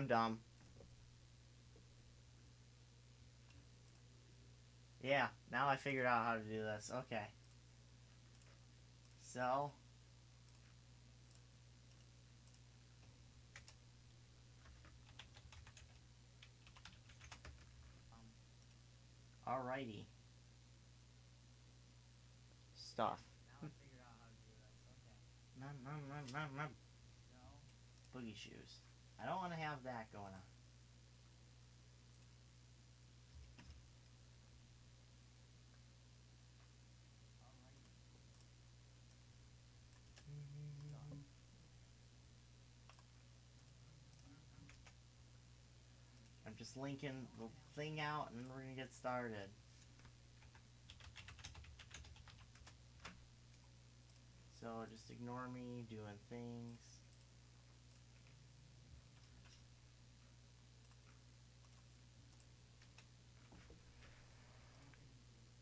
dumb. Yeah, now I figured out how to do this. Okay. So... Alrighty. Stuff. Now I figured out how to do this. Okay. Boogie shoes. I don't want to have that going on. I'm just linking the thing out and we're going to get started. So just ignore me doing things.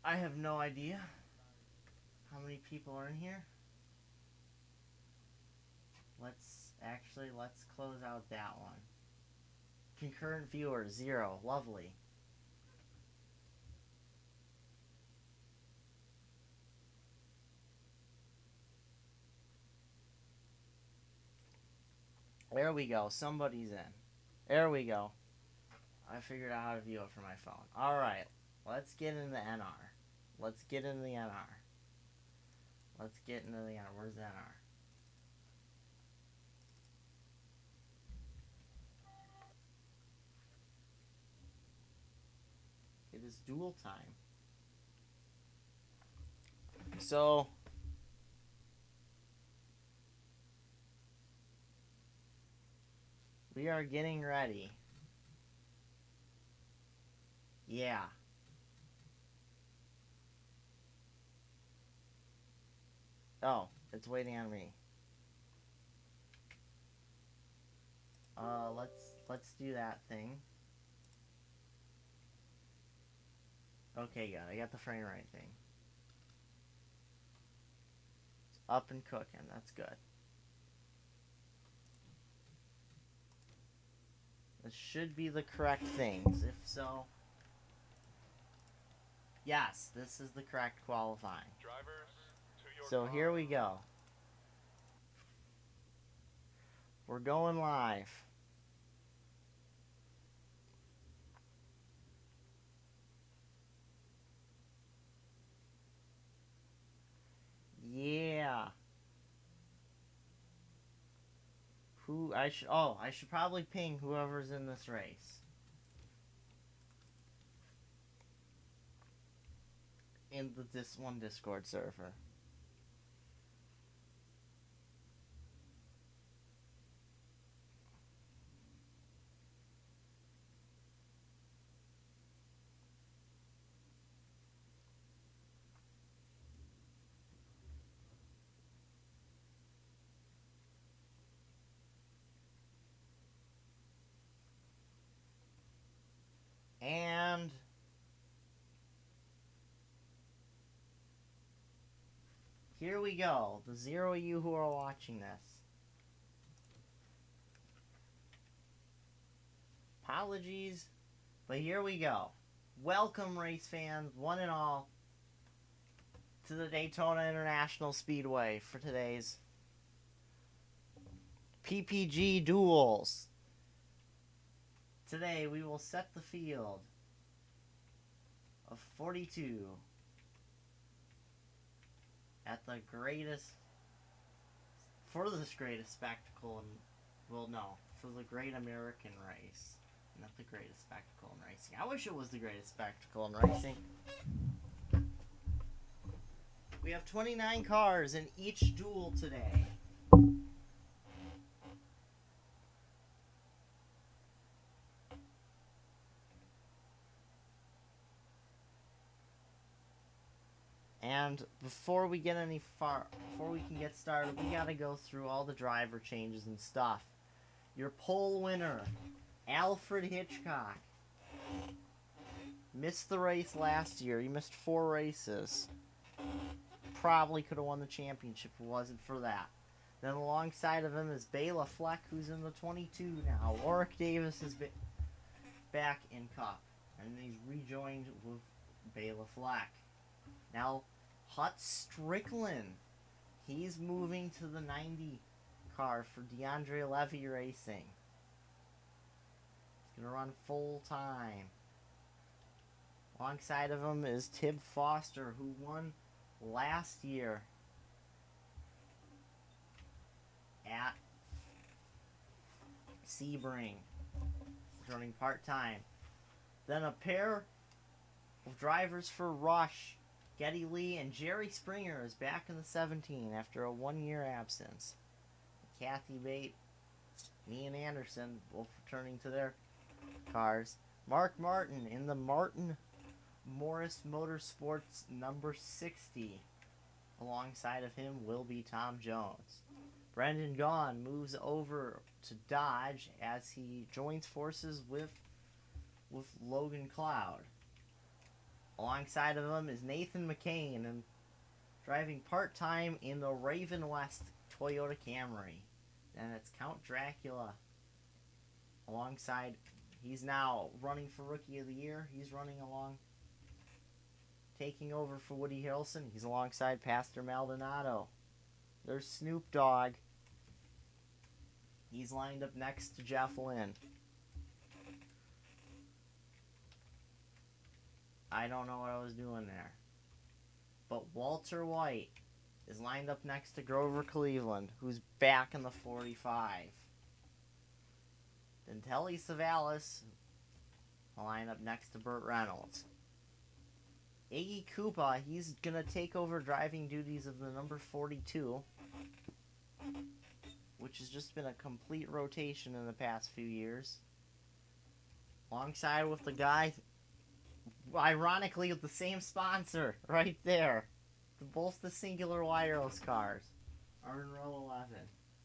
I have no idea how many people are in here. Let's close out that one. Concurrent viewers, 0. Lovely. There we go. Somebody's in. There we go. I figured out how to view it from my phone. Alright. Let's get into the NR. Let's get into the NR. Let's get into the NR. Where's the NR? It is duel time. So... we are getting ready. Yeah. Oh, it's waiting on me. Let's do that thing. Okay, good. I got the frame rate thing. It's up and cooking. That's good. This should be the correct things. If so... yes, this is the correct qualifying. Drivers, to your so car. Here we go. We're going live. Yeah. I should probably ping whoever's in this race. In this one Discord server. And here we go. The 0 of you who are watching this. Apologies, but here we go. Welcome, race fans, one and all, to the Daytona International Speedway for today's PPG Duels. Today we will set the field of 42 at the greatest, for this greatest spectacle, well, no, for the Great American Race. Not the greatest spectacle in racing. I wish it was the greatest spectacle in racing. We have 29 cars in each duel today. And before we can get started, we gotta go through all the driver changes and stuff. Your pole winner, Alfred Hitchcock, missed the race last year. He missed 4 races. Probably could have won the championship if it wasn't for that. Then alongside of him is Bela Fleck, who's in the 22 now. Warwick Davis is back in Cup, and he's rejoined with Bela Fleck. Now, Hut Strickland, he's moving to the 90 car for DeAndre Levy Racing. He's going to run full time. Alongside of him is Tib Foster, who won last year at Sebring, running part-time. Then a pair of drivers for Rush, Geddy Lee and Jerry Springer, is back in the 17 after a one-year absence. Kathy Bate, Ian Anderson, both returning to their cars. Mark Martin in the Martin Morris Motorsports number 60. Alongside of him will be Tom Jones. Brendan Gaughan moves over to Dodge as he joins forces with Logan Cloud. Alongside of him is Nathan McCain, and driving part-time in the Raven West Toyota Camry. Then it's Count Dracula. Alongside, he's now running for Rookie of the Year. He's running along, taking over for Woody Harrelson. He's alongside Pastor Maldonado. There's Snoop Dogg. He's lined up next to Jeff Lynne. I don't know what I was doing there. But Walter White is lined up next to Grover Cleveland, who's back in the 45. Then Telly Savalas will line up next to Burt Reynolds. Iggy Koopa, he's going to take over driving duties of the number 42, which has just been a complete rotation in the past few years. Alongside with the guy, ironically, with the same sponsor right there. Both the Singular Wireless cars are in row 11.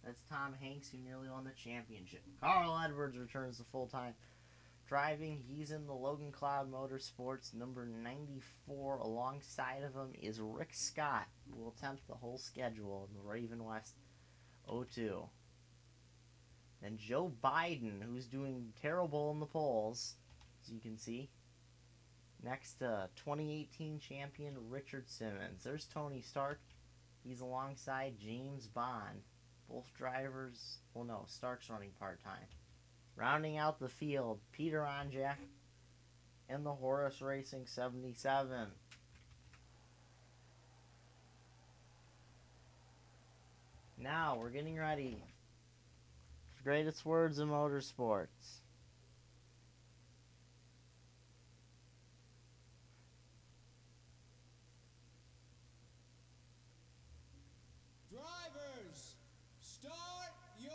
That's Tom Hanks, who nearly won the championship. Carl Edwards returns to full-time driving. He's in the Logan Cloud Motorsports number 94. Alongside of him is Rick Scott, who will attempt the whole schedule in the Raven West 02. Then Joe Biden, who's doing terrible in the polls, as you can see. Next, 2018 champion Richard Simmons. There's Tony Stark. He's alongside James Bond. Both drivers, well no, Stark's running part-time. Rounding out the field, Peter Onjak and the Horace Racing 77. Now, we're getting ready for Greatest Words in Motorsports. Drivers, start your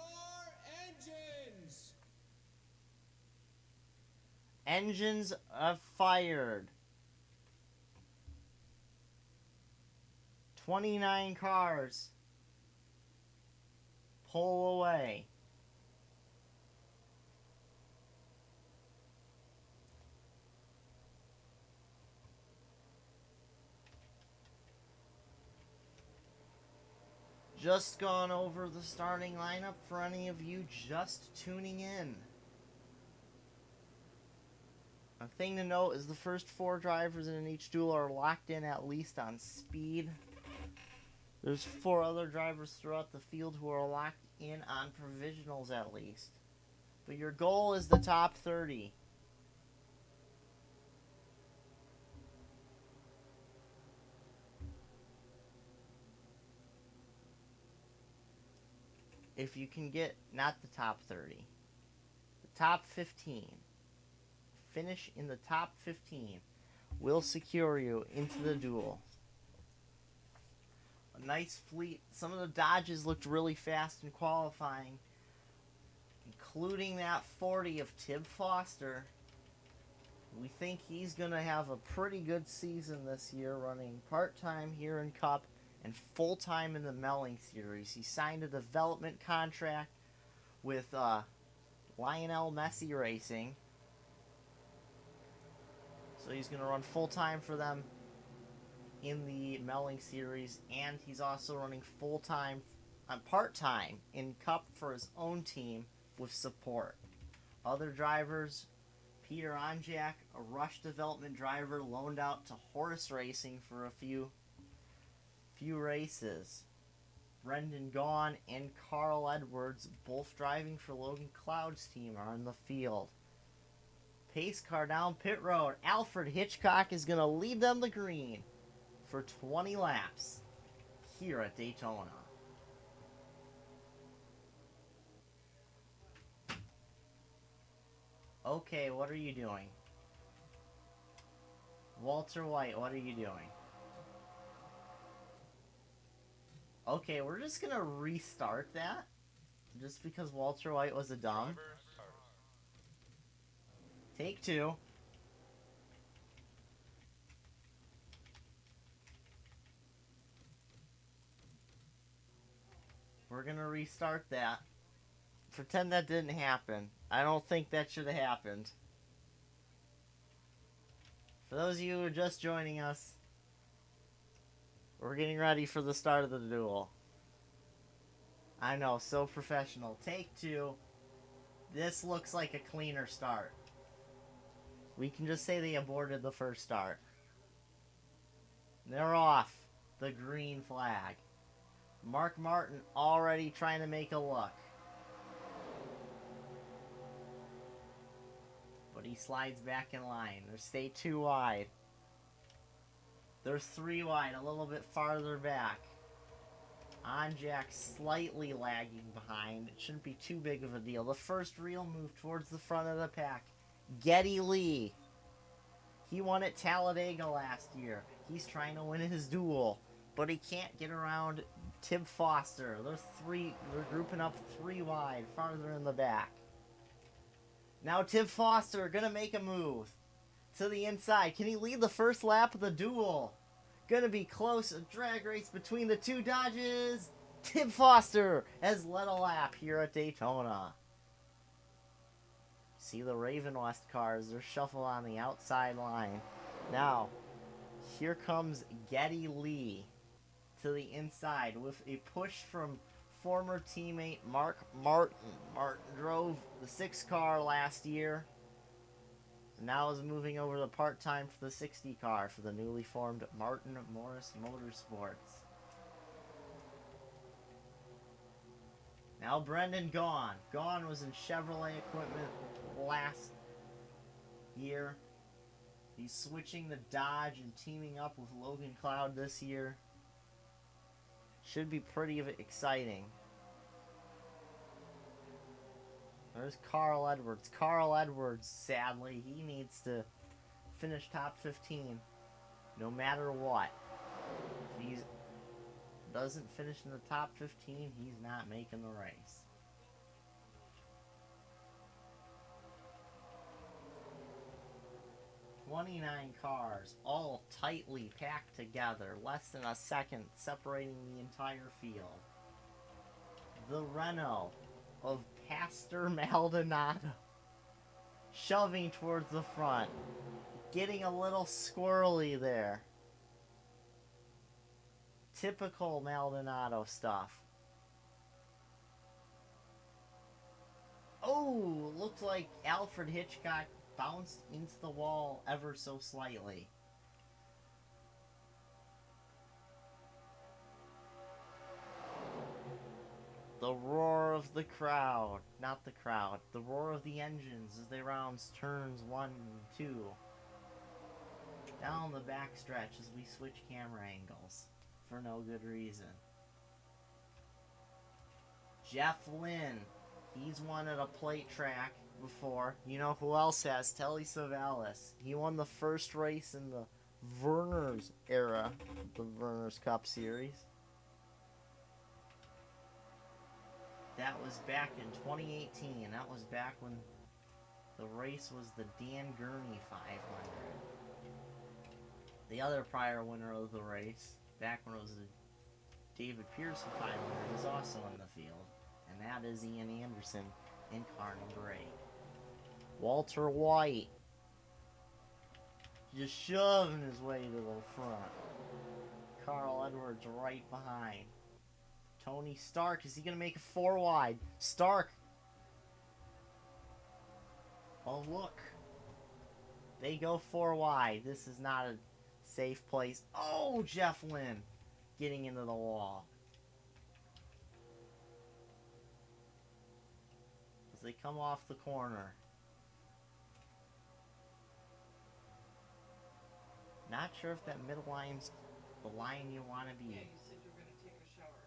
engines! Engines are fired. 29 cars pull away. Just gone over the starting lineup for any of you just tuning in. A thing to note is the first 4 drivers in each duel are locked in at least on speed. There's 4 other drivers throughout the field who are locked in on provisionals at least. But your goal is the top 30. If you can get, not the top 30, the top 15, finish in the top 15 will secure you into the duel. A nice fleet. Some of the Dodges looked really fast in qualifying, including that 40 of Tib Foster. We think he's going to have a pretty good season this year, running part-time here in Cup and full-time in the Melling Series. He signed a development contract with Lionel Messi Racing. So he's going to run full-time for them in the Melling Series, and he's also running full-time on part-time in Cup for his own team with support. Other drivers, Peter Onjak, a Rush development driver loaned out to Horse Racing for a few races. Brendan Gaughan and Carl Edwards, both driving for Logan Cloud's team, are in the field. Pace car down pit road. Alfred Hitchcock is going to lead them the green for 20 laps here at Daytona. Okay, what are you doing? Walter White, what are you doing? Okay, we're just gonna restart that. Just because Walter White was a dumb. Take two. We're gonna restart that. Pretend that didn't happen. I don't think that should have happened. For those of you who are just joining us, we're getting ready for the start of the duel. I know, so professional. Take two. This looks like a cleaner start. We can just say they aborted the first start. They're off the green flag. Mark Martin already trying to make a look. But he slides back in line. They stay 2 wide. They're 3 wide, a little bit farther back. Onjak slightly lagging behind. It shouldn't be too big of a deal. The first real move towards the front of the pack. Geddy Lee. He won at Talladega last year. He's trying to win his duel, but he can't get around Tib Foster. They're grouping up 3 wide, farther in the back. Now Tib Foster gonna make a move to the inside. Can he lead the first lap of the duel? Gonna be close. A drag race between the two Dodges. Tib Foster has led a lap here at Daytona. See the Raven West cars. They're shuffled on the outside line. Now, here comes Geddy Lee to the inside with a push from former teammate Mark Martin. Martin drove the 6 car last year. Now is moving over to part-time for the 60 car for the newly formed Martin Morris Motorsports. Now Brendan Gaughan. Gaughan was in Chevrolet equipment last year. He's switching the Dodge and teaming up with Logan Cloud this year. Should be pretty exciting. There's Carl Edwards. Carl Edwards, sadly, he needs to finish top 15 no matter what. If he doesn't finish in the top 15, he's not making the race. $29 cars, all tightly packed together, less than a second separating the entire field. The Renault of Pastor Maldonado shoving towards the front, getting a little squirrely there. Typical Maldonado stuff. Oh, looked like Alfred Hitchcock bounced into the wall ever so slightly. The roar of the crowd, not the crowd, the roar of the engines as they round turns 1 and 2. Down the backstretch as we switch camera angles for no good reason. Jeff Lynn, he's won at a plate track before. You know who else has? Telly Savalas. He won the first race in the Vernors era, the Vernors Cup Series. That was back in 2018. That was back when the race was the Dan Gurney 500. The other prior winner of the race, back when it was the David Pearson 500, is also in the field. And that is Ian Anderson in Carney Gray. Walter White just shoving his way to the front. Carl Edwards right behind. Tony Stark, is he going to make a 4 wide? Stark. Oh, look. They go 4 wide. This is not a safe place. Oh, Jeff Lynn getting into the wall. As they come off the corner. Not sure if that middle line's the line you want to be. Yeah, you said you were going to take a shower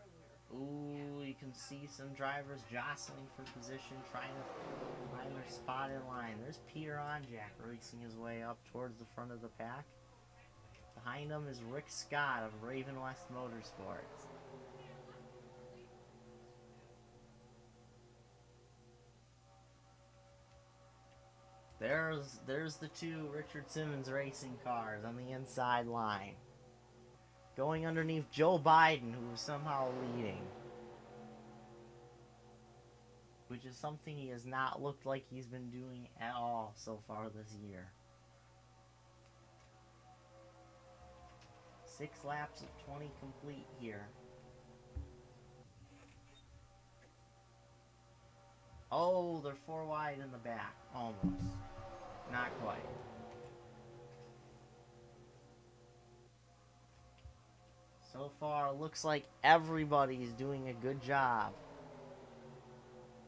earlier. Ooh, you can see some drivers jostling for position, trying to find their spot in line. There's Peter Onjak racing his way up towards the front of the pack. Behind him is Rick Scott of Raven West Motorsports. There's the two Richard Simmons racing cars on the inside line. Going underneath Joe Biden, who is somehow leading. Which is something he has not looked like he's been doing at all so far this year. 6 laps of 20 complete here. Oh, they're 4 wide in the back. Almost. Not quite. So far, looks like everybody's doing a good job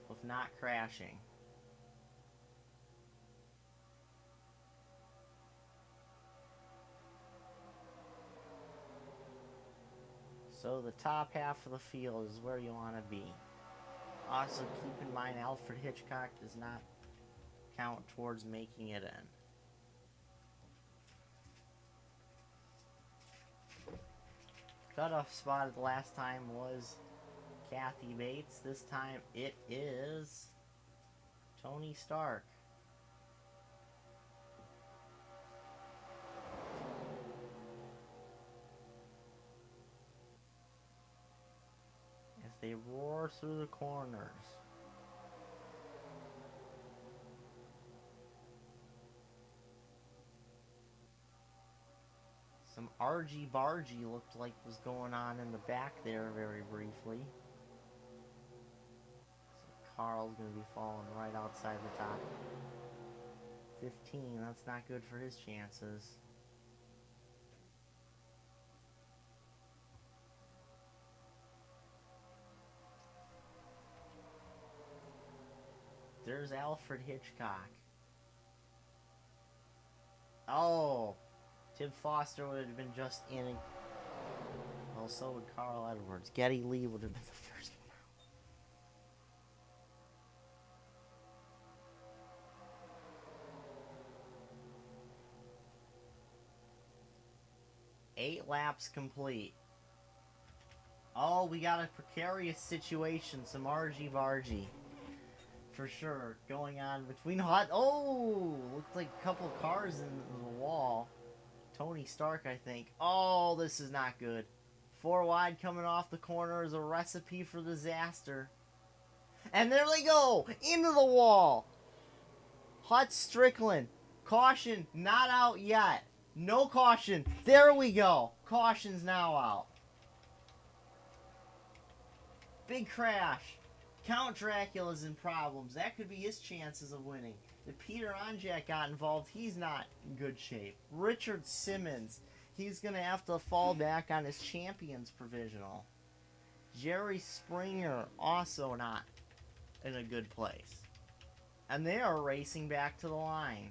of not crashing. So the top half of the field is where you want to be. Also, keep in mind Alfred Hitchcock does not count towards making it in. Cutoff spot the last time was Kathy Bates. This time it is Tony Stark. As they roar through the corners. Some argy-bargy looked like was going on in the back there very briefly. So Carl's going to be falling right outside the top. 15, that's not good for his chances. There's Alfred Hitchcock. Oh! Tim Foster would have been just in. Well, so would Carl Edwards. Geddy Lee would have been the first one out. 8 laps complete. Oh, we got a precarious situation. Some argy-bargy. For sure. Going on between hot. Oh! Looked like a couple cars in the wall. Tony Stark, I think. Oh, this is not good. 4 wide coming off the corner is a recipe for disaster. And there they go! Into the wall! Hut Strickland. Caution, not out yet. No caution. There we go. Caution's now out. Big crash. Count Dracula's in problems. That could be his chances of winning. If Peter Onjak got involved, he's not in good shape. Richard Simmons, he's going to have to fall back on his champion's provisional. Jerry Springer, also not in a good place. And they are racing back to the line.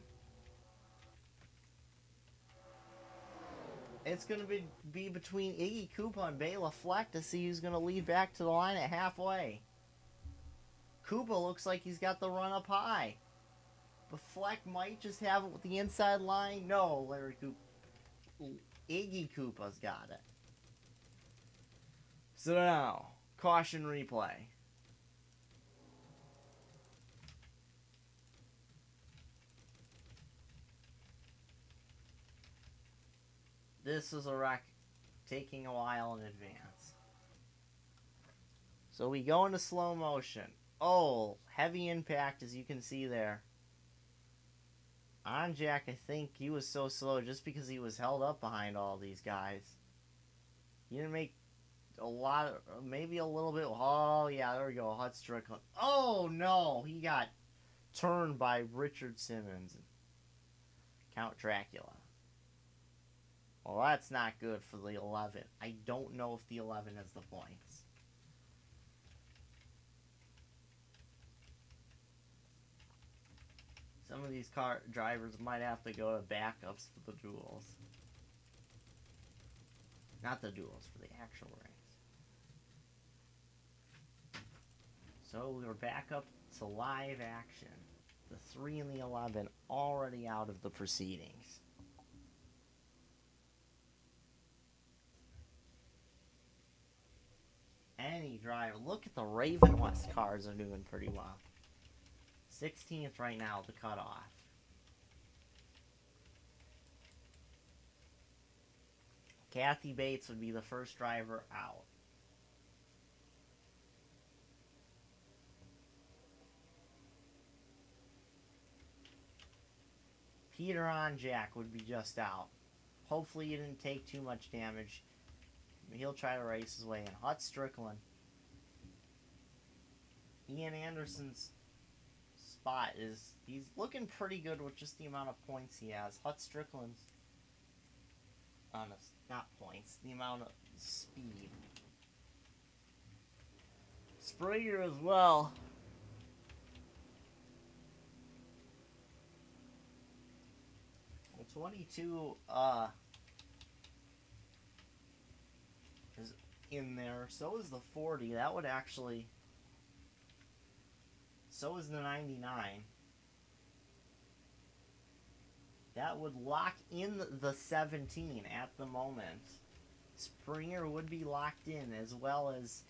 It's going to be between Iggy Koopa and Bela Fleck to see who's going to lead back to the line at halfway. Koopa looks like he's got the run up high. But Fleck might just have it with the inside line. No, Larry Koopa. Iggy Koopa's got it. So now, caution replay. This is a wreck taking a while in advance. So we go into slow motion. Oh, heavy impact as you can see there. Onjak, I think he was so slow just because he was held up behind all these guys. He didn't make... maybe a little bit. Oh, yeah, there we go. Hut Strickland. Oh, no. He got turned by Richard Simmons. Count Dracula. Well, that's not good for the 11. I don't know if the 11 has the points. Some of these car drivers might have to go to backups for the duels. Not the duels, for the actual race. So we're back up to live action. The 3 and the 11 already out of the proceedings. Any driver. Look at the Raven West cars are doing pretty well. 16th right now, the cutoff. Kathy Bates would be the first driver out. Peter on Jack would be just out. Hopefully he didn't take too much damage. He'll try to race his way in. Hut Strickland. Ian Anderson's spot is, he's looking pretty good with just the amount of points he has. Hut Strickland's, not points, the amount of speed. Springer as well. Well, 22 is in there. So is the 40. That would actually. So is the 99. That would lock in the 17 at the moment. Springer would be locked in, as well as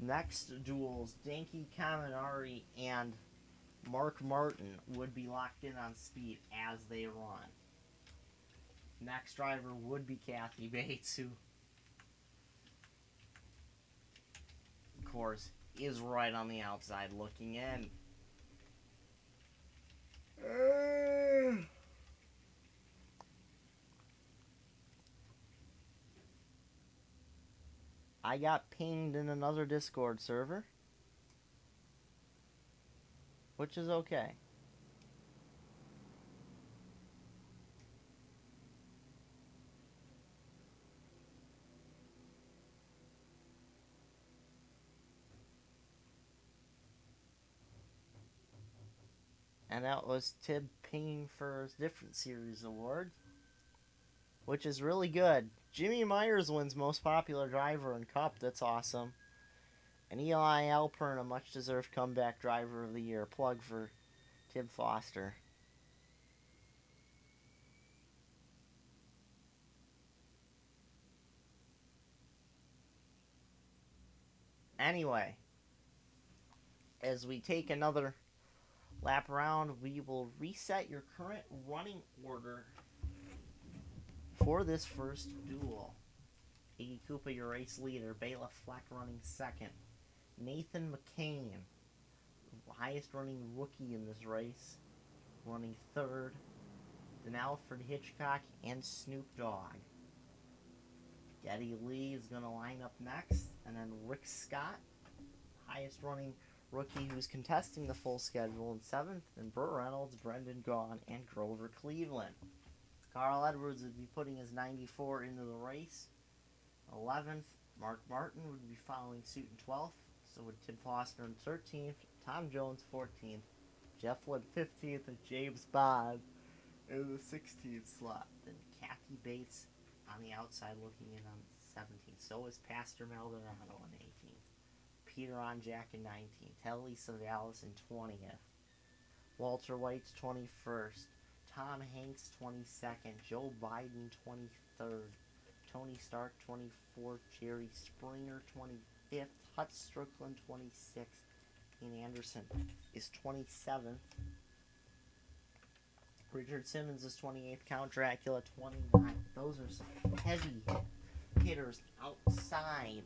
next duels, Danke Kaminari and Mark Martin would be locked in on speed as they run. Next driver would be Kathy Bates, who, of course, is right on the outside looking in. I got pinged in another Discord server, which is okay. And that was Tib pinging for a different series award, which is really good. Jimmy Myers wins Most Popular Driver in Cup. That's awesome. And Eli Alpern, a much-deserved comeback driver of the year. Plug for Tib Foster. Anyway, as we take another lap around, we will reset your current running order for this first duel. Iggy Koopa, your race leader. Bela Fleck running second. Nathan McCain, highest running rookie in this race, running third. Then Alfred Hitchcock and Snoop Dogg. Geddy Lee is going to line up next. And then Rick Scott, highest running rookie who's contesting the full schedule in seventh. And Burt Reynolds, Brendan Gaughan, and Grover Cleveland. Carl Edwards would be putting his 94 into the race. 11th, Mark Martin would be following suit in 12th. So would Tim Foster in 13th, Tom Jones 14th, Jeff Wood 15th, and James Bond in the 16th slot. Then Kathy Bates on the outside looking in on 17th. So is Pastor Maldonado in 18th. Peter on Jack in 19th. Telly Savalas in 20th. Walter White's 21st. Tom Hanks 22nd. Joe Biden 23rd. Tony Stark 24th. Jerry Springer 25th. Hut Strickland 26th. Ian Anderson is 27th. Richard Simmons is 28th. Count Dracula 29th. Those are some heavy hitters outside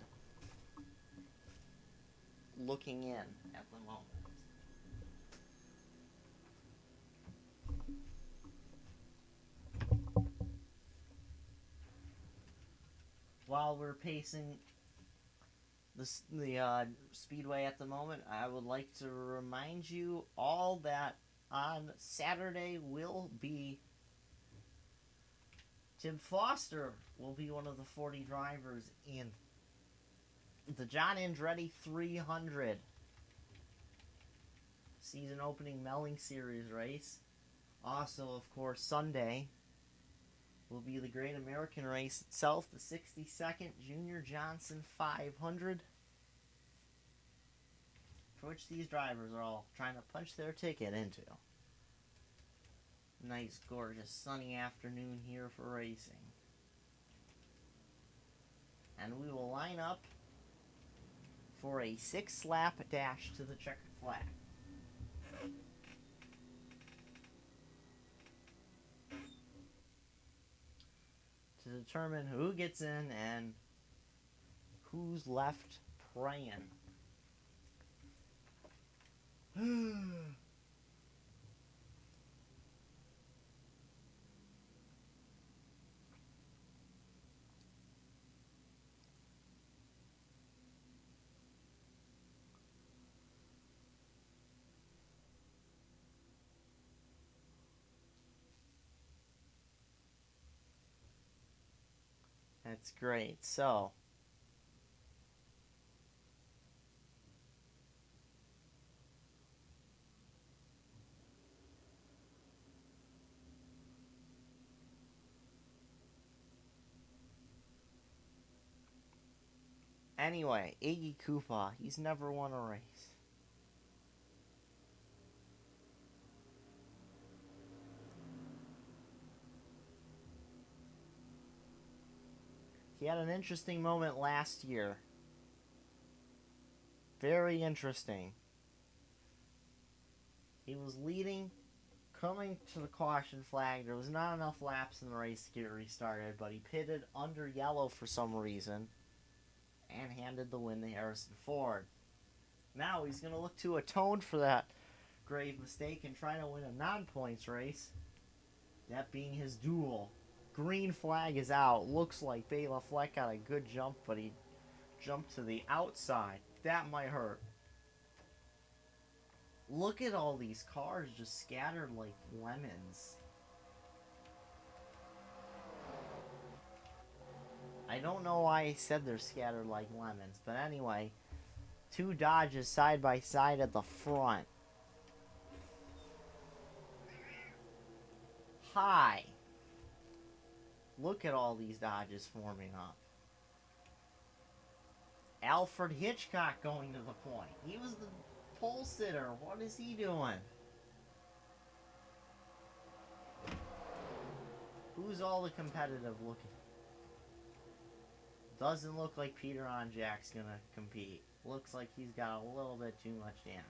looking in at the moment. While we're pacing the speedway at the moment, I would like to remind you all that on Saturday will be Tim Foster will be one of the 40 drivers in the John Andretti 300 season opening Melling Series race. Also, of course, Sunday will be the Great American Race itself, the 62nd Junior Johnson 500, for which these drivers are all trying to punch their ticket into. Nice, gorgeous, sunny afternoon here for racing. And we will line up for a 6-lap dash to the checkered flag. To determine who gets in and who's left praying. That's great. So, anyway, Iggy Koopa, he's never won a race. He had an interesting moment last year. Very interesting. He was leading, coming to the caution flag. There was not enough laps in the race to get it restarted, but he pitted under yellow for some reason and handed the win to Harrison Ford. Now he's going to look to atone for that grave mistake and try to win a non-points race, that being his duel. Green flag is out. Looks like Bela Fleck got a good jump, but he jumped to the outside. That might hurt. Look at all these cars just scattered like lemons. I don't know why I said they're scattered like lemons, but anyway, two Dodges side by side at the front. Hi. Look at all these Dodges forming up. Alfred Hitchcock going to the point. He was the pole sitter. What is he doing? Who's all the competitive looking? Doesn't look like Peter Onjack's gonna compete. Looks like he's got a little bit too much damage.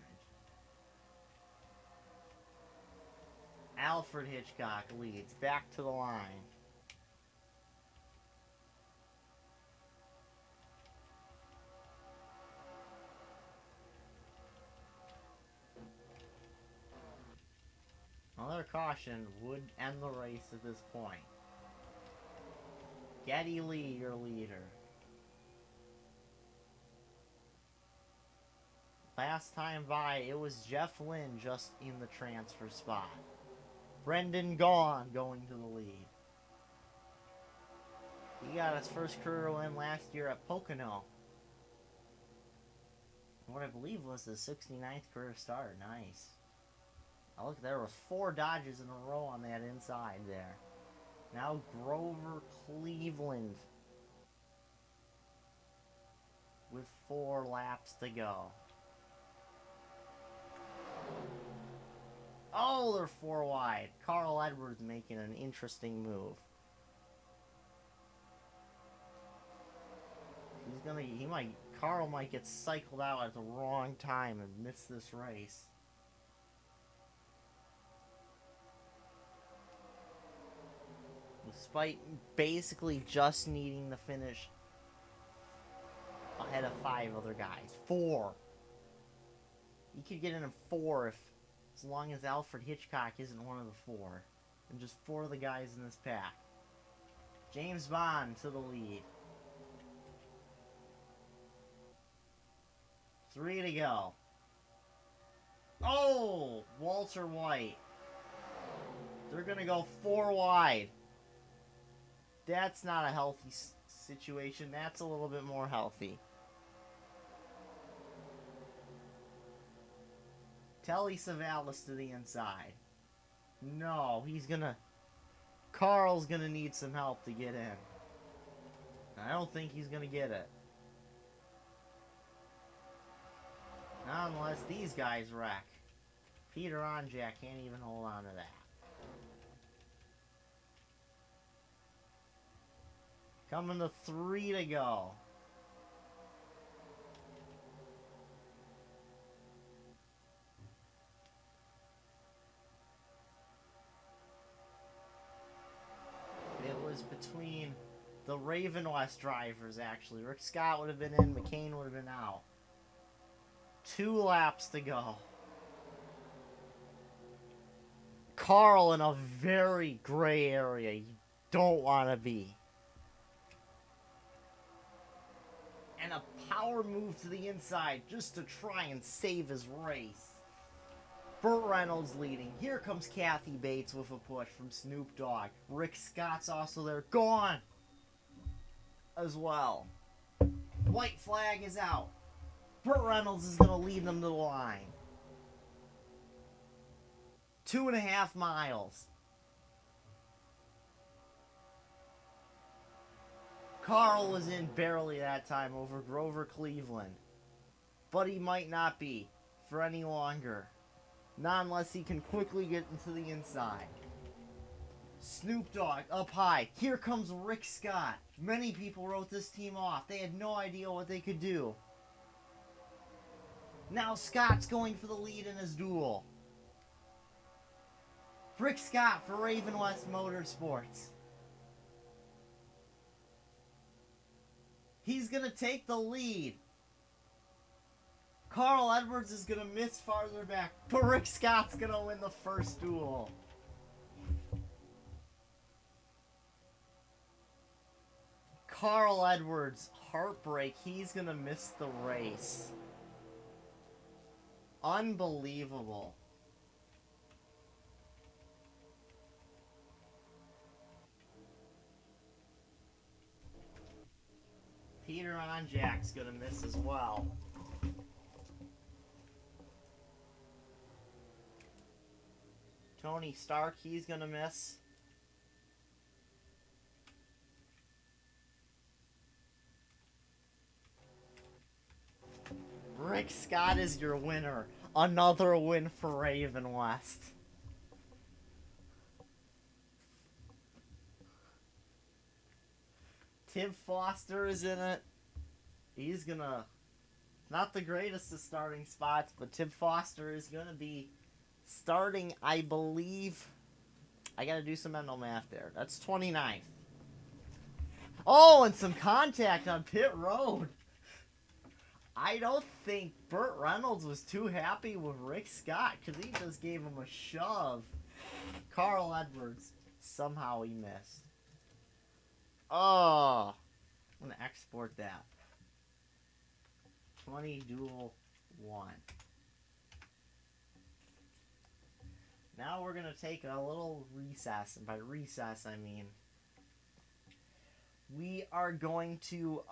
Alfred Hitchcock leads. Back to the line. Another caution would end the race at this point. Geddy Lee, your leader. Last time by, it was Jeff Lynne just in the transfer spot. Brendan Gaughan going to the lead. He got his first career win last year at Pocono. What I believe was his 69th career start. Nice. Now look, there was 4 Dodges in a row on that inside there. Now Grover Cleveland with 4 laps to go. Oh, they're 4 wide. Carl Edwards making an interesting move. Carl might get cycled out at the wrong time and miss this race. Despite basically just needing the finish ahead of 5 other guys. 4. You could get in 4 as long as Alfred Hitchcock isn't one of the 4. And just 4 of the guys in this pack. James Bond to the lead. 3 to go. Oh, Walter White. They're going to go 4 wide. That's not a healthy situation. That's a little bit more healthy. Telly Savalas to the inside. No, he's going to... Carl's going to need some help to get in. I don't think he's going to get it. Not unless these guys wreck. Peter Onjak can't even hold on to that. Coming to 3 to go. It was between the Raven West drivers, actually. Rick Scott would have been in, McCain would have been out. 2 laps to go. Carl in a very gray area you don't want to be. And a power move to the inside just to try and save his race. Burt Reynolds leading. Here comes Kathy Bates with a push from Snoop Dogg. Rick Scott's also there. Gone as well. White flag is out. Burt Reynolds is going to lead them to the line. 2.5 miles. Carl was in barely that time over Grover Cleveland. But he might not be for any longer. Not unless he can quickly get into the inside. Snoop Dogg up high. Here comes Rick Scott. Many people wrote this team off. They had no idea what they could do. Now Scott's going for the lead in his duel. Rick Scott for Raven West Motorsports. He's going to take the lead. Carl Edwards is going to miss farther back, but Rick Scott's going to win the first duel. Carl Edwards, heartbreak. He's going to miss the race. Unbelievable. Peter Onjak's going to miss as well. Tony Stark, he's going to miss. Rick Scott is your winner. Another win for Raven West. Tim Foster is in it. He's gonna... Not the greatest of starting spots, but Tim Foster is gonna be starting, I believe... I gotta do some mental math there. That's 29th. Oh, and some contact on pit road. I don't think Burt Reynolds was too happy with Rick Scott because he just gave him a shove. Carl Edwards, somehow he missed. Oh, I'm going to export that. 20 duel 1. Now we're going to take a little recess. And by recess, I mean we are going to...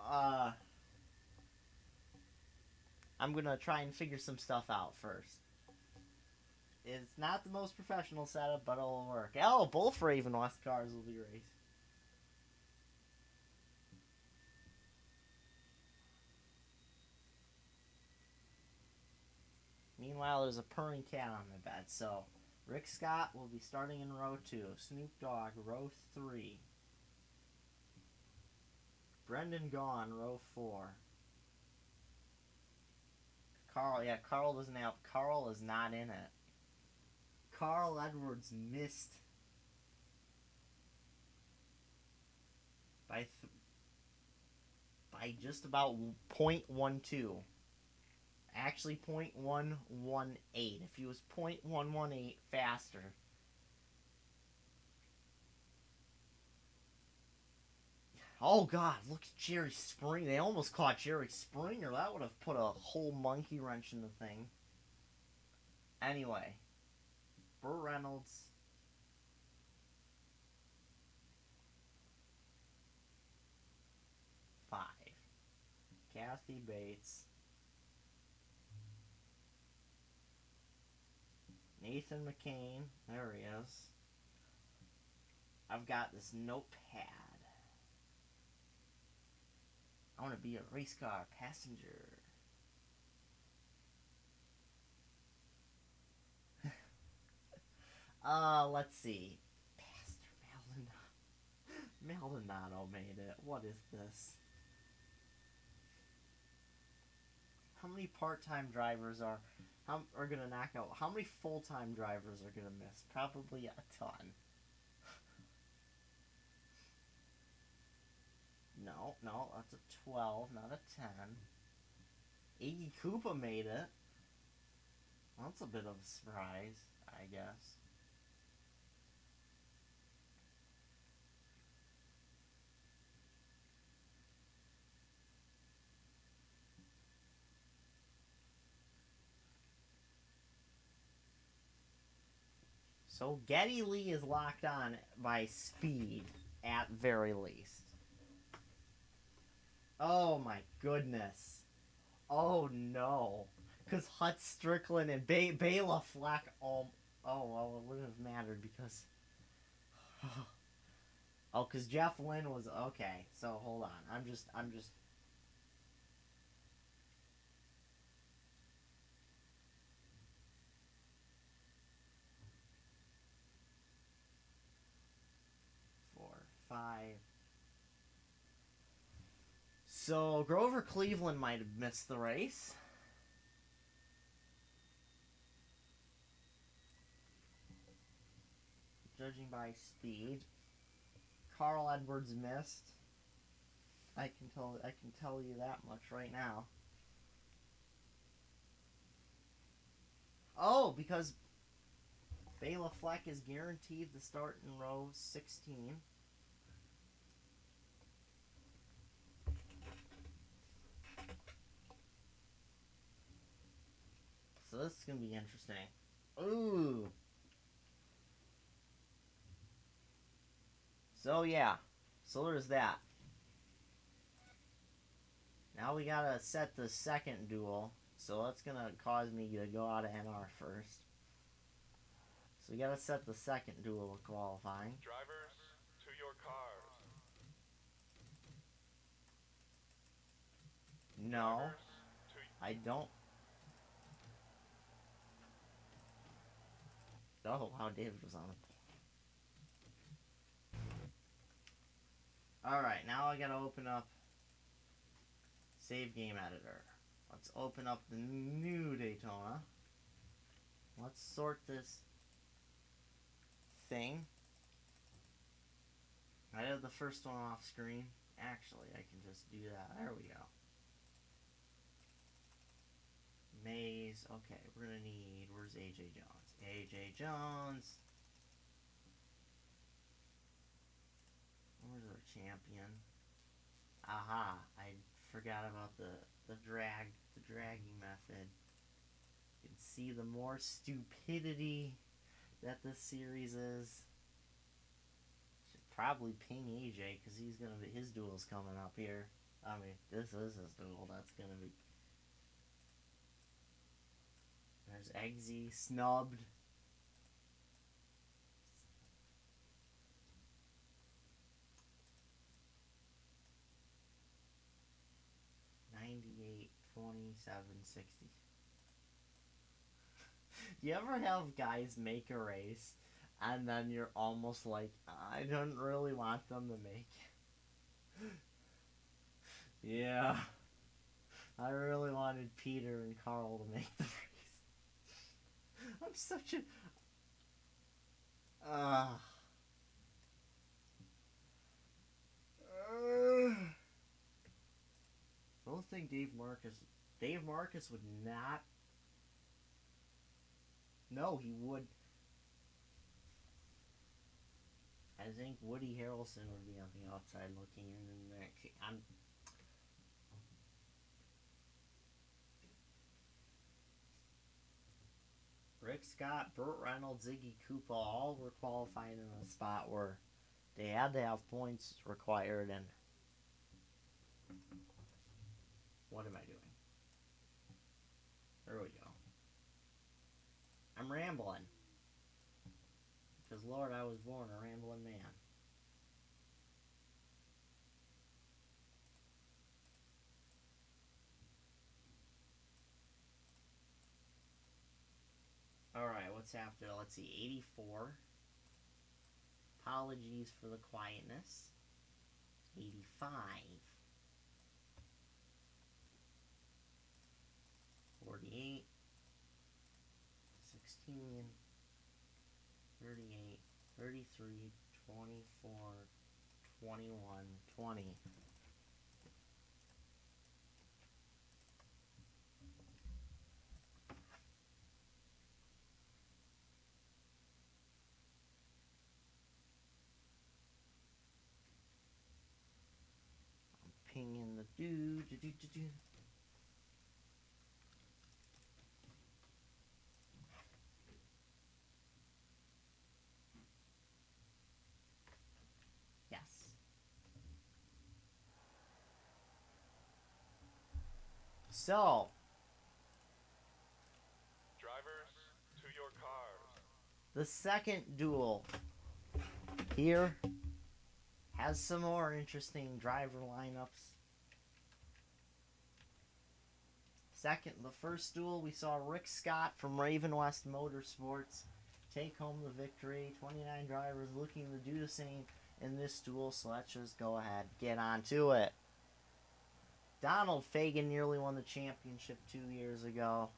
I'm going to try and figure some stuff out first. It's not the most professional setup, but it'll work. Oh, both Raven West cars will be raced. Meanwhile, there's a purring cat on my bed. So, Rick Scott will be starting in row 2. Snoop Dogg, row 3. Brendan Gaughan, row 4. Carl doesn't have... Carl is not in it. Carl Edwards missed by just about 0.12. Actually, 0.118. If he was 0.118 faster, Oh God, look at Jerry Springer. They almost caught Jerry Springer. That would have put a whole monkey wrench in the thing. Anyway, Burt Reynolds. Five. Kathy Bates. Nathan McCain. There he is. I've got this notepad. I want to be a race car passenger. Let's see. Pastor Maldonado made it. What is this? How many part-time drivers are gonna knock out? How many full-time drivers are gonna miss? Probably a ton. No, that's a 12, not a 10. Iggy Koopa made it. That's a bit of a surprise, I guess. So Geddy Lee is locked on by speed, at very least. Oh my goodness. Oh no. Because Hut Strickland and Bela Fleck well, it wouldn't have mattered because... Oh, because Jeff Lynne was... Okay, so hold on. I'm just... 4, 5... So, Grover Cleveland might have missed the race. Judging by speed. Carl Edwards missed. I can tell you that much right now. Oh, because Bela Fleck is guaranteed to start in row 16. So this is going to be interesting. Ooh. So yeah. So there's that. Now we gotta set the second duel. So that's gonna cause me to go out of NR first. So we gotta set the second duel of qualifying. Drivers, to your cars. No. I don't. Oh, wow, David was on it. Alright, now I gotta open up Save Game Editor. Let's open up the new Daytona. Let's sort this thing. I have the first one off screen. Actually, I can just do that. There we go. Maze. Okay, we're gonna need... Where's AJ Jones? AJ Jones. Where's our champion? Aha! I forgot about the dragging method. You can see the more stupidity that this series is. Should probably ping AJ because his duel's coming up here. I mean, this is his duel. That's gonna be. There's Eggsy snubbed. $98.27.60. Do you ever have guys make a race and then you're almost like, I don't really want them to make it? Yeah. I really wanted Peter and Carl to make the race. I'm such a... I don't think Dave Marcus would not... No, he would... I think Woody Harrelson would be on the outside looking in, and I'm. Rick Scott, Burt Reynolds, Ziggy Koopa all were qualified in a spot where they had to have points required, and what am I doing? There we go. I'm rambling. Because, Lord, I was born a rambling man. Alright, what's after? Let's see, 84. Apologies for the quietness. 85. 48. 16. 38. 33. 24. 21. 20. Pinging the do. Yes. So, Drivers, to your cars. the second duel here has some more interesting driver lineups. The first duel, we saw Rick Scott from Raven West Motorsports take home the victory. 29 drivers looking to do the same in this duel, so let's just go ahead, get on to it. Donald Fagen nearly won the championship 2 years ago,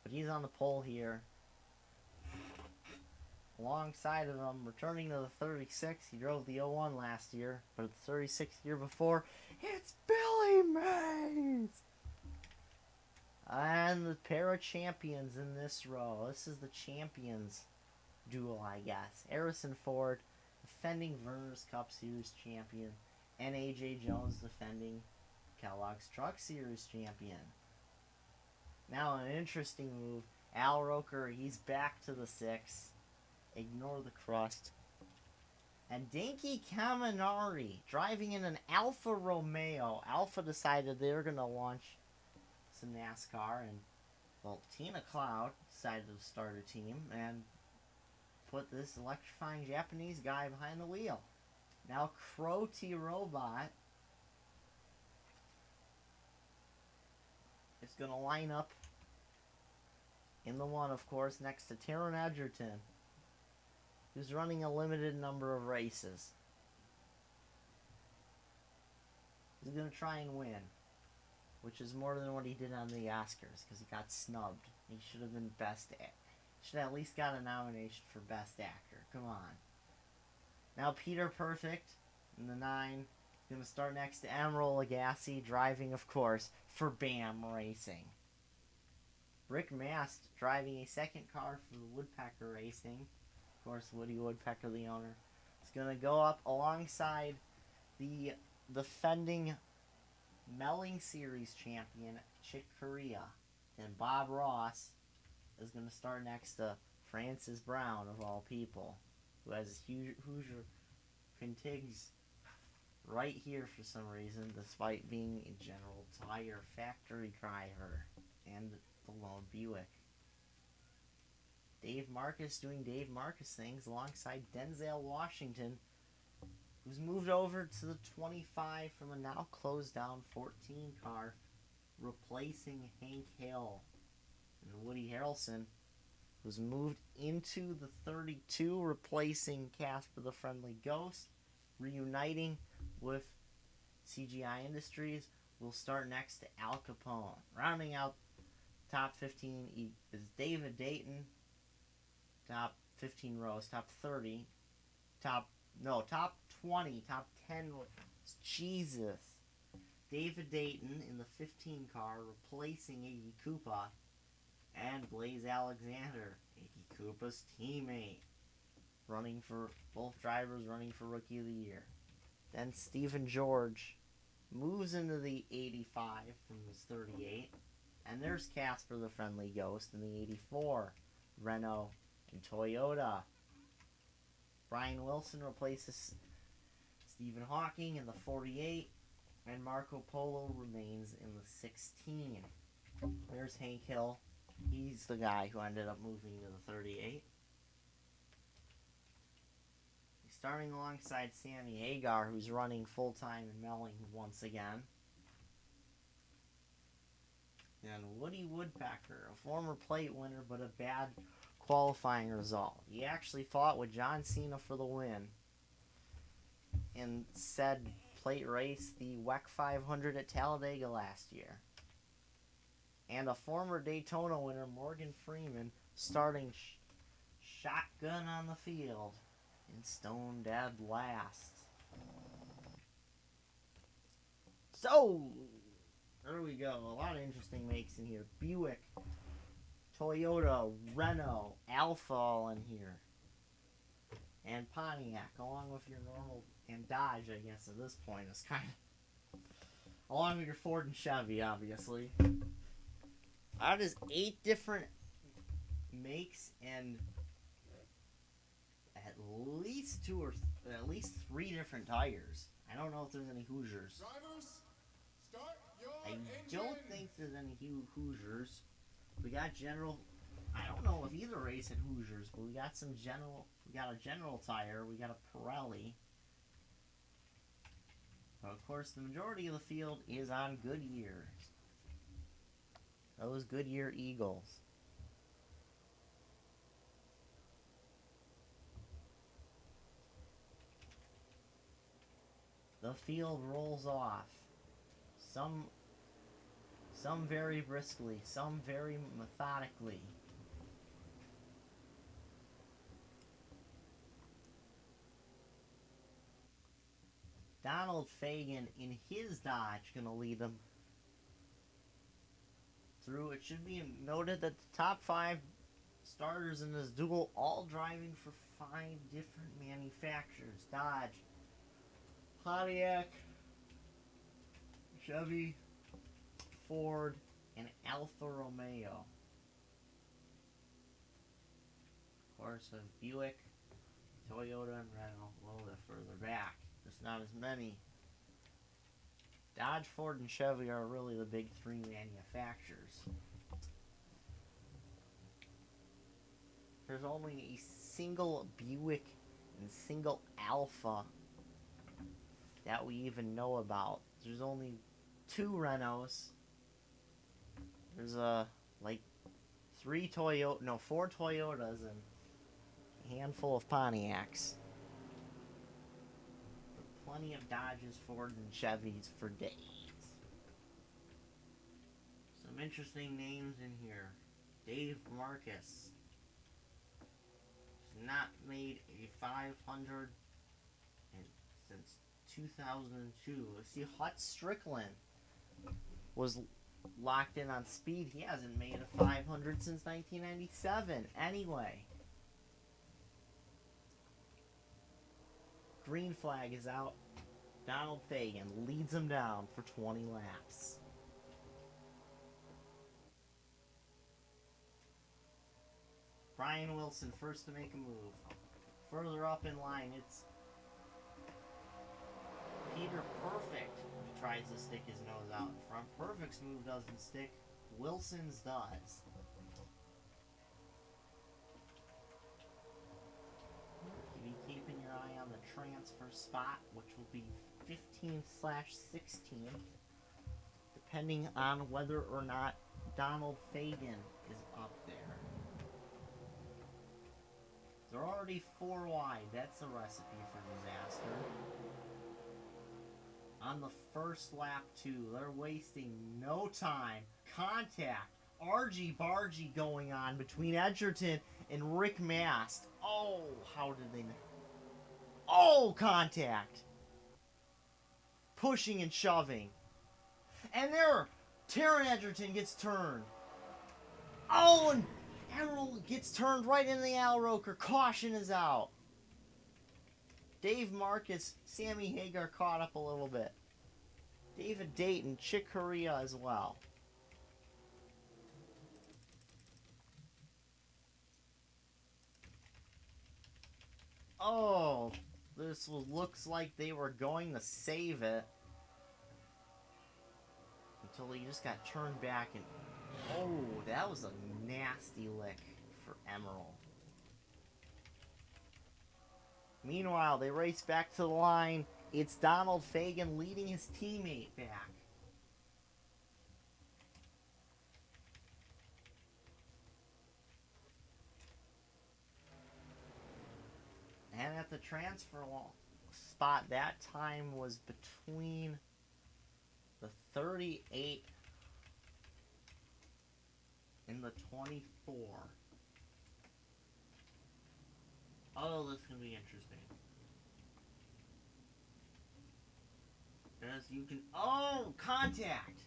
but he's on the pole here. Alongside of him, returning to the 36, he drove the 01 last year, but the 36 year before, it's Billy Mays! And the pair of champions in this row. This is the champions duel, I guess. Harrison Ford, defending Vernors Cup Series champion, and A.J. Jones defending Kellogg's Truck Series champion. Now an interesting move. Al Roker, he's back to the 6. Ignore the crust. And Dinky Caminari, driving in an Alfa Romeo. Alfa decided they were going to launch some NASCAR, and, well, Tina Cloud decided to start a team and put this electrifying Japanese guy behind the wheel. Now Crow T Robot is going to line up in the 1, of course, next to Taron Edgerton, who's running a limited number of races. He's going to try and win, which is more than what he did on the Oscars, because he got snubbed. He should have been should have at least got a nomination for Best Actor. Come on. Now Peter Perfect in the 9, going to start next to Emeril Lagasse, driving, of course, for BAM Racing. Rick Mast driving a second car for the Woodpecker Racing. Of course, Woody Woodpecker, the owner, is going to go up alongside the defending Melling Series champion, Chick Corea. And Bob Ross is going to start next to Francis Brown, of all people, who has Hoosier Contigs right here for some reason, despite being a General Tire factory driver and the lone Buick. Dave Marcus doing Dave Marcus things alongside Denzel Washington, who's moved over to the 25 from a now closed down 14 car, replacing Hank Hill. And Woody Harrelson, who's moved into the 32, replacing Casper the Friendly Ghost, reuniting with CGI Industries, will start next to Al Capone. Rounding out top 15 is David Dayton, top 15 rows, top 30, top 20, top 10, Jesus. David Dayton in the 15 car, replacing Iggy Koopa, and Blaze Alexander, Iggy Koopa's teammate. both drivers running for Rookie of the Year. Then Stephen George moves into the 85 from his 38. And there's Casper the Friendly Ghost in the 84. Renault and Toyota. Brian Wilson replaces Stephen Hawking in the 48. And Marco Polo remains in the 16. There's Hank Hill. He's the guy who ended up moving to the 38. He's starting alongside Sammy Hagar, who's running full-time in Melling once again. And Woody Woodpecker, a former plate winner but a bad qualifying result. He actually fought with John Cena for the win in said plate race, the WEC 500 at Talladega last year. And a former Daytona winner, Morgan Freeman, starting shotgun on the field in stone dead last. So, there we go. A lot of interesting makes in here. Buick, Toyota, Renault, Alfa all in here. And Pontiac, along with your normal, and Dodge, I guess, at this point, is kind of, along with your Ford and Chevy, obviously. That is 8 different makes and at least 3 different tires. I don't know if there's any Hoosiers. Drivers, start your I engine. don't think there's any Hoosiers. We got General. I don't know if either race had Hoosiers, but we got some General. We got a General tire. We got a Pirelli. But of course, the majority of the field is on Goodyear. Those Goodyear Eagles. The field rolls off. Some very briskly, some very methodically. Donald Fagen in his Dodge gonna lead them through. It should be noted that the top 5 starters in this duel all driving for 5 different manufacturers. Dodge, Pontiac, Chevy, Ford, and Alfa Romeo. Of course, Buick, Toyota, and Renault a little bit further back. There's not as many. Dodge, Ford, and Chevy are really the big 3 manufacturers. There's only a single Buick and single Alfa that we even know about. There's only 2 Renaults. There's like 4 Toyotas and a handful of Pontiacs. Plenty of Dodges, Ford, and Chevys for days. Some interesting names in here. Dave Marcus. He's not made a 500 since 2002. Let's see, Hut Strickland was locked in on speed. He hasn't made a 500 since 1997. Anyway. Green flag is out. Donald Fagen leads him down for 20 laps. Brian Wilson first to make a move. Further up in line, it's Peter Perfect who tries to stick his nose out in front. Perfect's move doesn't stick. Wilson's does. Be keeping your eye on the transfer spot, which will be 15/16th, depending on whether or not Donald Fagen is up there. They're already 4 wide. That's a recipe for disaster. On the first lap, too, they're wasting no time. Contact. Argy-bargy going on between Edgerton and Rick Mast. Oh, how did they... Oh, contact. Pushing and shoving. And there, Taron Edgerton gets turned. Oh, and Emerald gets turned right into the Al Roker. Caution is out. Dave Marcus, Sammy Hagar caught up a little bit. David Dayton, Chick Corea as well. Oh, this looks like they were going to save it. Until he just got turned back and... Oh, that was a nasty lick for Emerald. Meanwhile, they race back to the line. It's Donald Fagen leading his teammate back. And at the transfer spot, that time was between the 38 and the 24. Oh, this is going to be interesting. As you can... Oh, contact!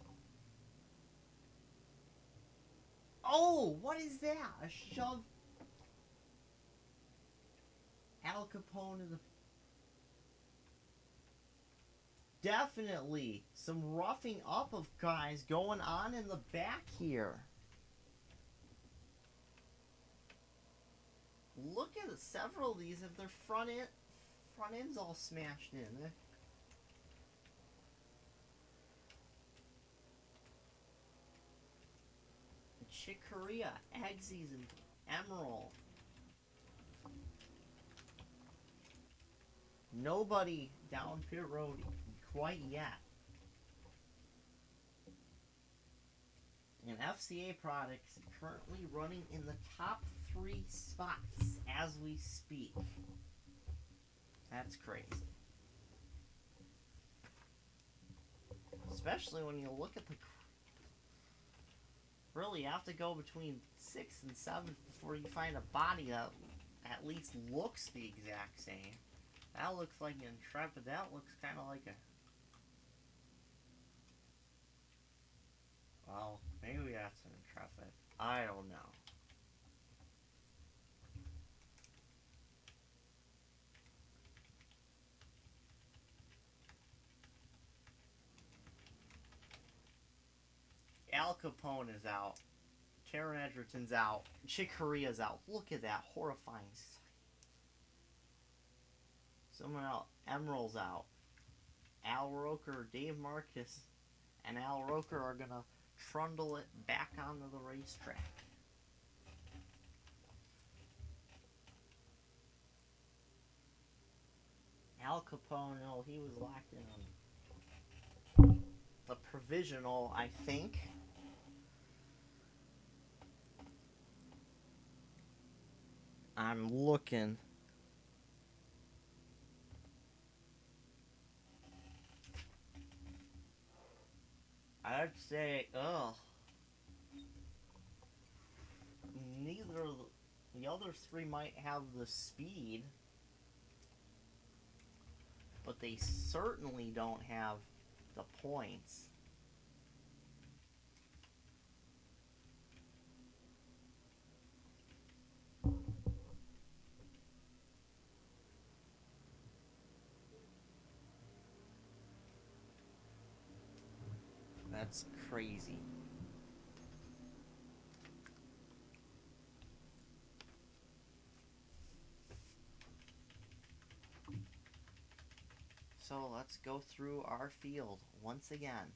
Oh, what is that? A shove... Al Capone in the... Definitely some roughing up of guys going on in the back here. Look at it, several of these have their front ends all smashed in. Chick Corea, Eggsy, and Emerald. Nobody down pit road quite yet. And FCA products currently running in the top 3 spots as we speak. That's crazy. Especially when you look at the... Really, you have to go between 6th and 7th before you find a body that at least looks the exact same. That looks like an Intrepid. That looks kind of like a... Well, maybe that's an Intrepid. I don't know. Al Capone is out. Taron Edgerton's out. Chick Corea's out. Look at that horrifying sight. Someone else. Emerald's out. Al Roker, Dave Marcus, and Al Roker are going to trundle it back onto the racetrack. Al Capone, no, he was locked in on the provisional, I think. I'm looking. I'd say, neither of the other 3 might have the speed, but they certainly don't have the points. That's crazy. So let's go through our field once again.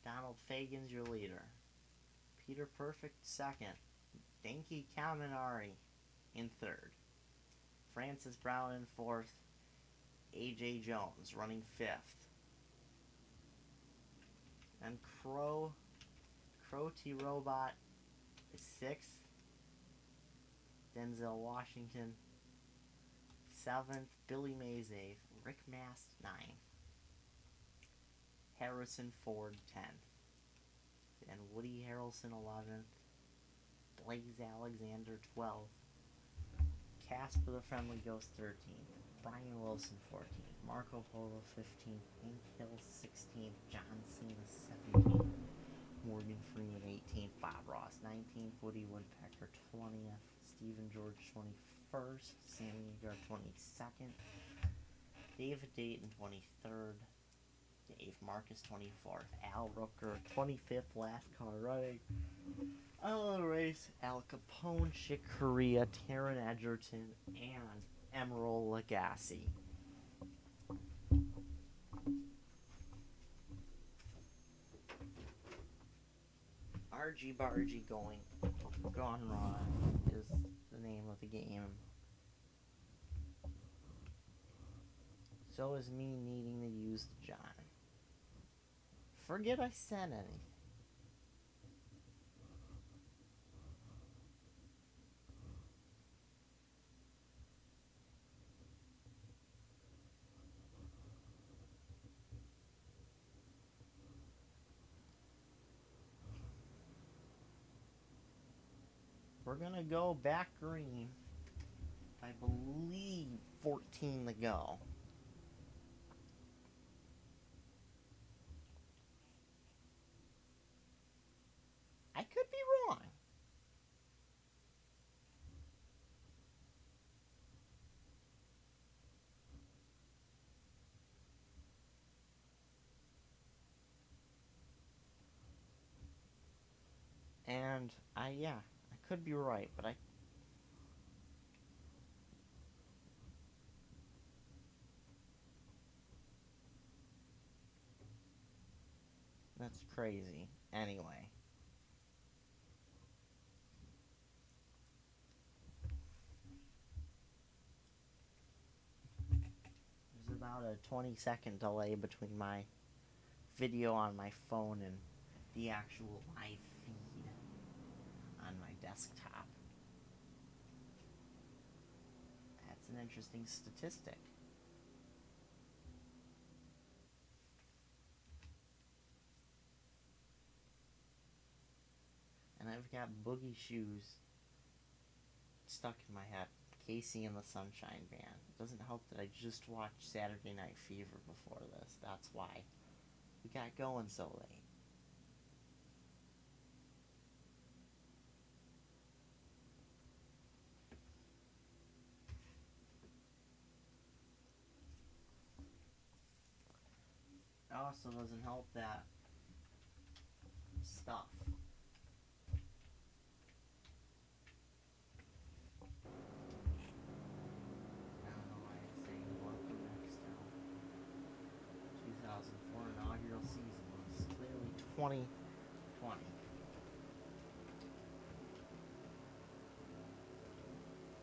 Donald Fagen's your leader. Peter Perfect second. Denki Kaminari in third. Francis Brown in fourth. AJ Jones running fifth. And Crow T Robot is sixth. Denzel Washington seventh. Billy Mays eighth. Rick Mast ninth. Harrison Ford 10th. And Woody Harrelson 11th. Blaze Alexander 12th. Casper the Friendly Ghost 13th. Brian Wilson 14th. Marco Polo 15th. Hank Hill 16th. John Cena 17th. Morgan Freeman 18th. Bob Ross 19th. Woody Woodpecker 20th. Stephen George 21st. Sammy Gar 22nd. David Dayton 23rd. Dave Marcus 24th. Al Rooker 25th. Last car running. Another race. Al Capone, Chick Corea, Taron Edgerton, and Emerald Lagasse. RG Bargy Gone Wrong is the name of the game. So is me needing to use the John. Forget I said anything. We're gonna go back green. I believe 14 to go. I could be wrong. And I could be right, but that's crazy. Anyway. There's about a 20-second delay between my video on my phone and the actual live feed on my desktop. That's an interesting statistic. And I've got Boogie Shoes stuck in my head. Casey and the Sunshine Band. It doesn't help that I just watched Saturday Night Fever before this. That's why we got going so late. It also doesn't help that stuff. I don't know why it's saying welcome next now. 2004 inaugural season was clearly 2020.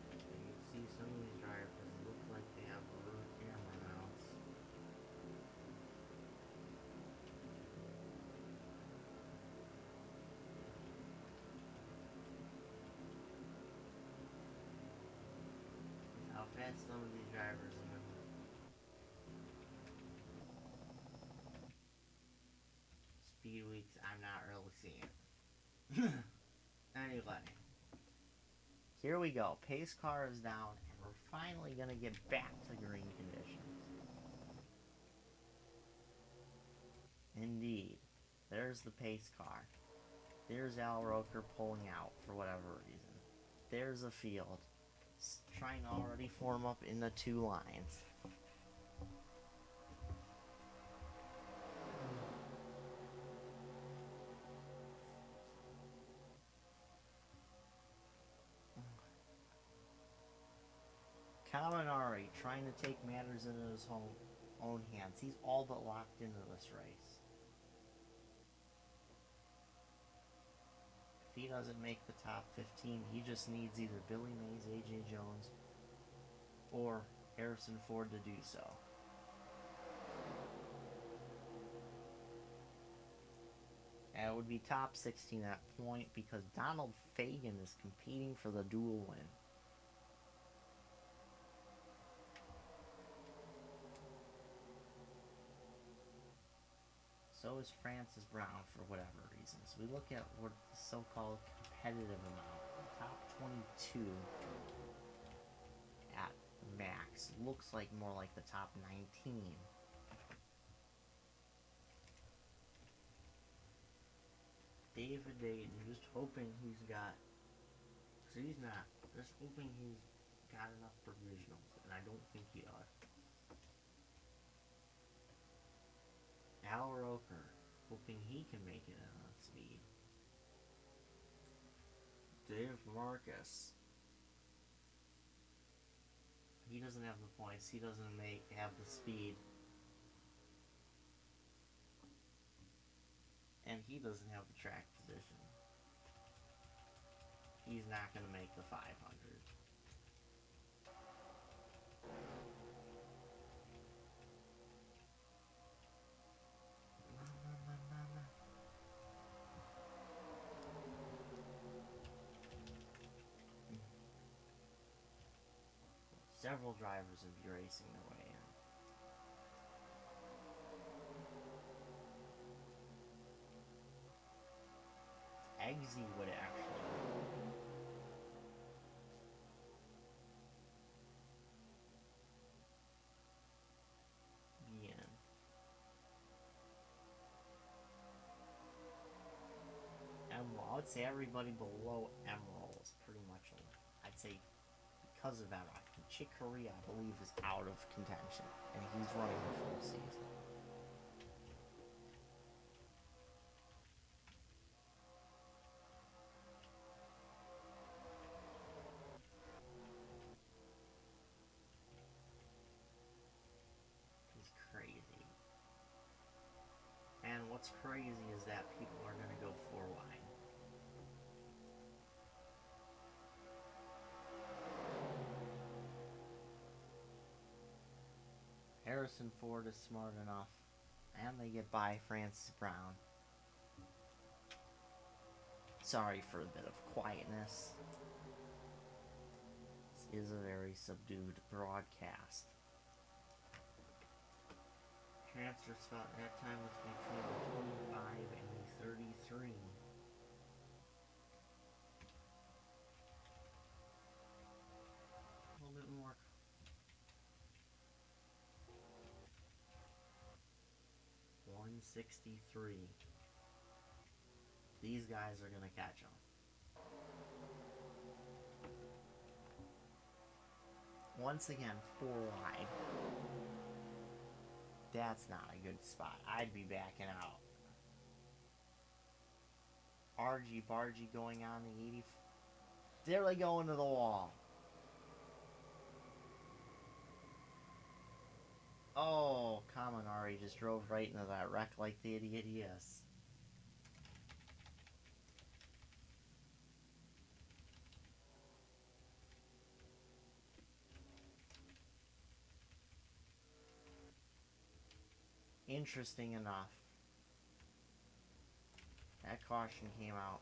You can see some of these drivers look like they have rear camera mounts. How fast some of these drivers are. Speed weeks, I'm not really seeing. Anyway, here we go. Pace car is down, and we're finally gonna get back to green conditions. Indeed, there's the pace car. There's Al Roker pulling out for whatever reason. There's a field trying to already form up in the two lines. Kaminari trying to take matters into his own hands. He's all but locked into this race. If he doesn't make the top 15, he just needs either Billy Mays, AJ Jones, or Harrison Ford to do so. And it would be top 16 at point because Donald Fagan is competing for the dual win. So is Francis Brown for whatever reasons. We look at what the so-called competitive amount. The top 22 at max looks like more like the top 19. David Dayton, just hoping he's got. So he's not. Just hoping he's got enough provisionals, and I don't think he does. Al Roker, hoping he can make it on speed. Dave Marcus. He doesn't have the points. He doesn't have the speed. And he doesn't have the track position. He's not going to make the 500. Several drivers will be racing their way in. Eggsy would actually be in. Emerald. I would say everybody below Emerald is pretty much, I'd say, because of Emerald. Chick Corea, I believe, is out of contention, and he's running the full season. He's crazy. And what's crazy is that people are going to go 4 wide. Harrison Ford is smart enough, and they get by Francis Brown. Sorry for a bit of quietness. This is a very subdued broadcast. Transfer spot at that time was between the 25 and the 33. A little bit more. 163. These guys are gonna catch them. Once again, 4 wide. That's not a good spot. I'd be backing out. Argy Bargy going on the 80. There they go into the wall. Oh, Kaminari just drove right into that wreck like the idiot he is. Interesting enough, that caution came out.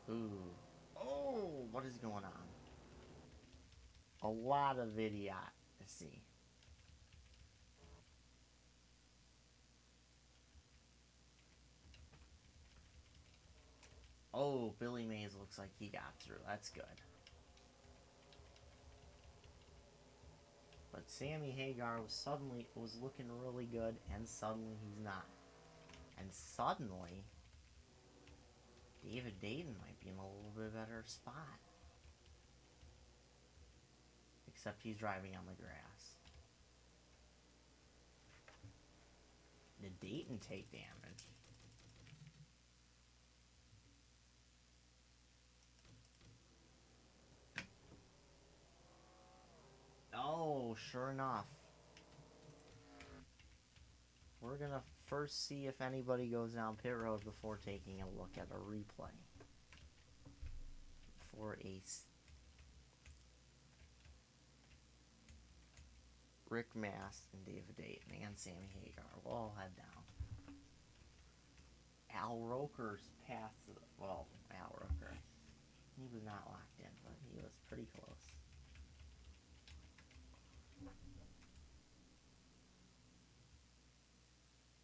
Ooh. Oh, what is going on? A lot of video to see. Oh, Billy Mays looks like he got through. That's good. But Sammy Hagar was looking really good, and suddenly he's not. And suddenly, David Dayton might be in a little bit better spot. Except he's driving on the grass. Did Dayton take damage? Oh, sure enough. We're gonna first see if anybody goes down pit road before taking a look at a replay. For Rick Mast and David Dayton and Sammy Hagar will all head down. Al Roker's path to Al Roker. He was not locked in, but he was pretty close.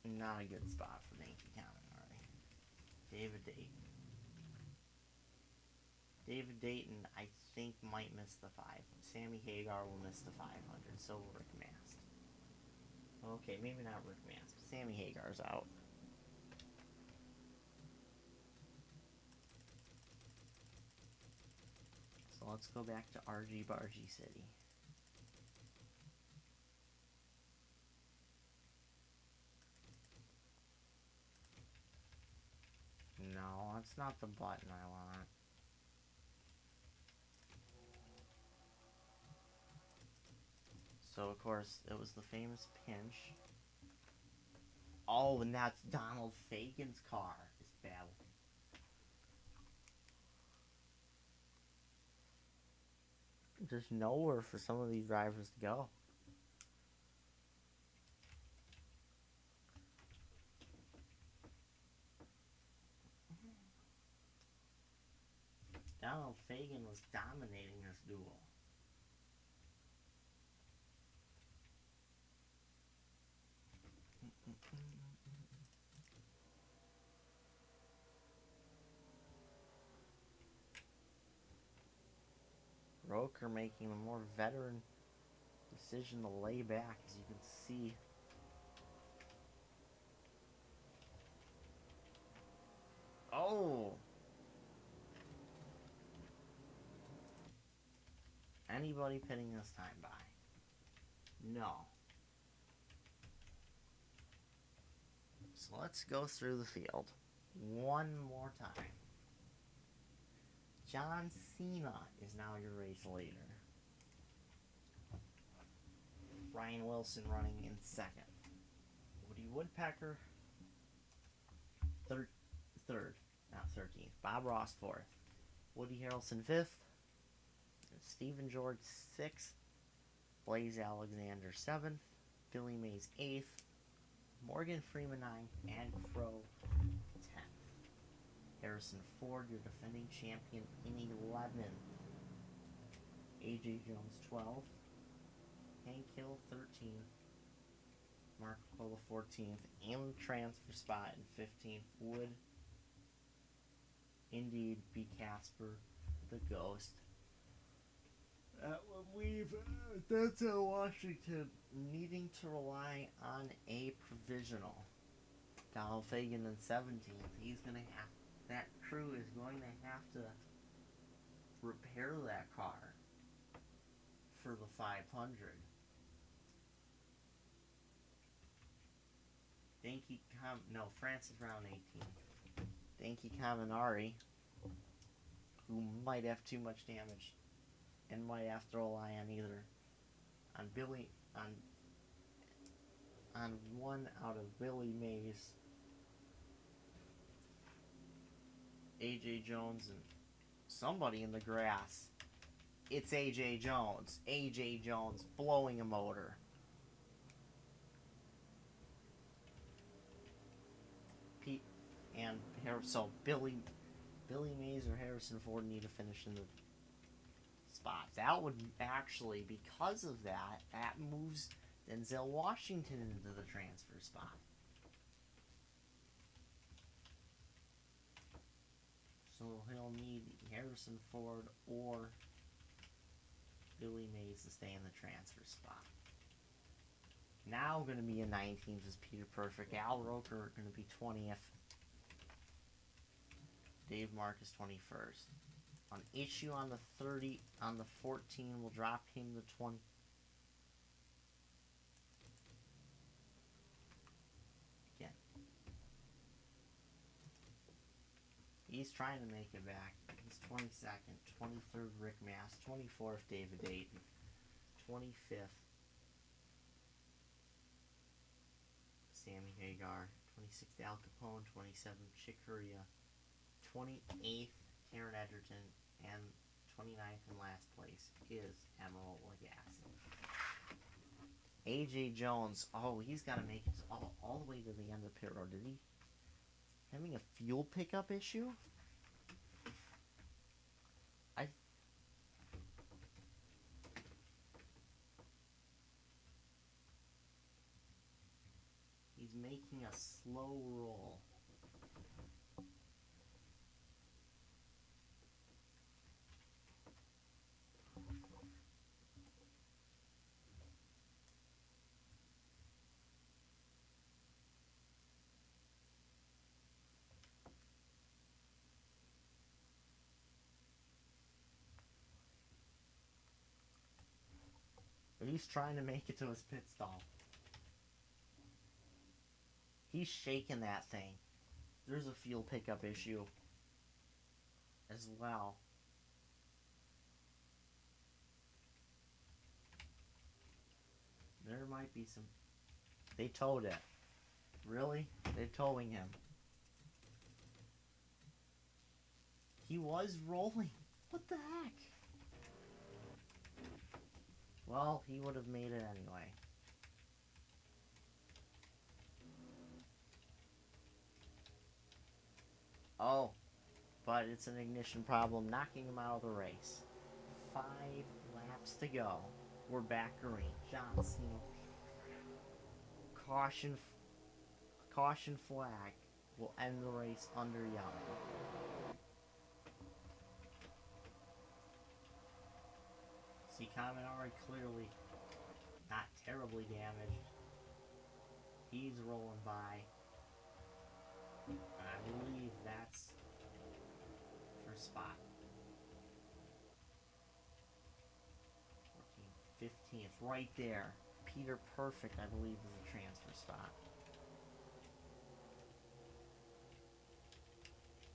Not a good spot for Yankee Kaminari. David Dayton. David Dayton, I think, might miss the 5. Sammy Hagar will miss the 500, so will Rick Mast. Okay, maybe not Rick Mast, but Sammy Hagar's out. let's go back to RG Bargy City. No, that's not the button I want. So, of course, it was the famous pinch. Oh, and that's Donald Fagen's car. It's bad. There's nowhere for some of these drivers to go. Donald Fagen was dominating this duel. Roker making a more veteran decision to lay back, as you can see. Oh! Anybody pitting this time by? No. So let's go through the field one more time. John Cena is now your race leader. Ryan Wilson running in second. Woody Woodpecker, third, not 13th. Bob Ross, fourth. Woody Harrelson, fifth. Stephen George, sixth. Blaze Alexander, seventh. Billy Mays, eighth. Morgan Freeman, ninth. And Crow, 10th. Harrison Ford, your defending champion, in 11th. AJ Jones, 12th. Hank Hill, 13th. Mark Cola, 14th. In the transfer spot in 15th. Would indeed be Casper the Ghost. That will leave Denzel Washington needing to rely on a provisional. Donald Fagen in 17th. He's gonna have, that crew is going to have to repair that car for the 500. Francis Brown 18th. Danky Kaminari, who might have too much damage and might have to rely on one out of Billy Mays, AJ Jones, and somebody in the grass. It's AJ Jones. AJ Jones blowing a motor. So Billy Mays or Harrison Ford need to finish in the spot. That would actually, because of that moves Denzel Washington into the transfer spot. So he'll need Harrison Ford or Billy Mays to stay in the transfer spot. Now going to be in 19th is Peter Perfect. Al Roker going to be 20th. Dave Marcus 21st. On issue on the 30, on the 14, we'll drop him to 20. Again. He's trying to make it back. He's 22nd. 23rd, Rick Mass. 24th, David Dayton. 25th, Sammy Hagar. 26th, Al Capone. 27th, Chick Corea. 28th, Karen Edgerton, and 29th in last place is Emerald Lagasse. AJ Jones, he's got to make it all the way to the end of the pit road. Did he having a fuel pickup issue? He's making a slow roll. He's trying to make it to his pit stall. He's shaking that thing. There's a fuel pickup issue as well. There might be some... They towed it. Really? They're towing him. He was rolling. What the heck? Well, he would have made it anyway. Oh, but it's an ignition problem, knocking him out of the race. 5 laps to go. We're back green. John Cena. Caution flag will end the race under yellow. See, Kaminari clearly not terribly damaged. He's rolling by. I believe that's for spot. 14th, 15th, right there. Peter Perfect, I believe, is a transfer spot.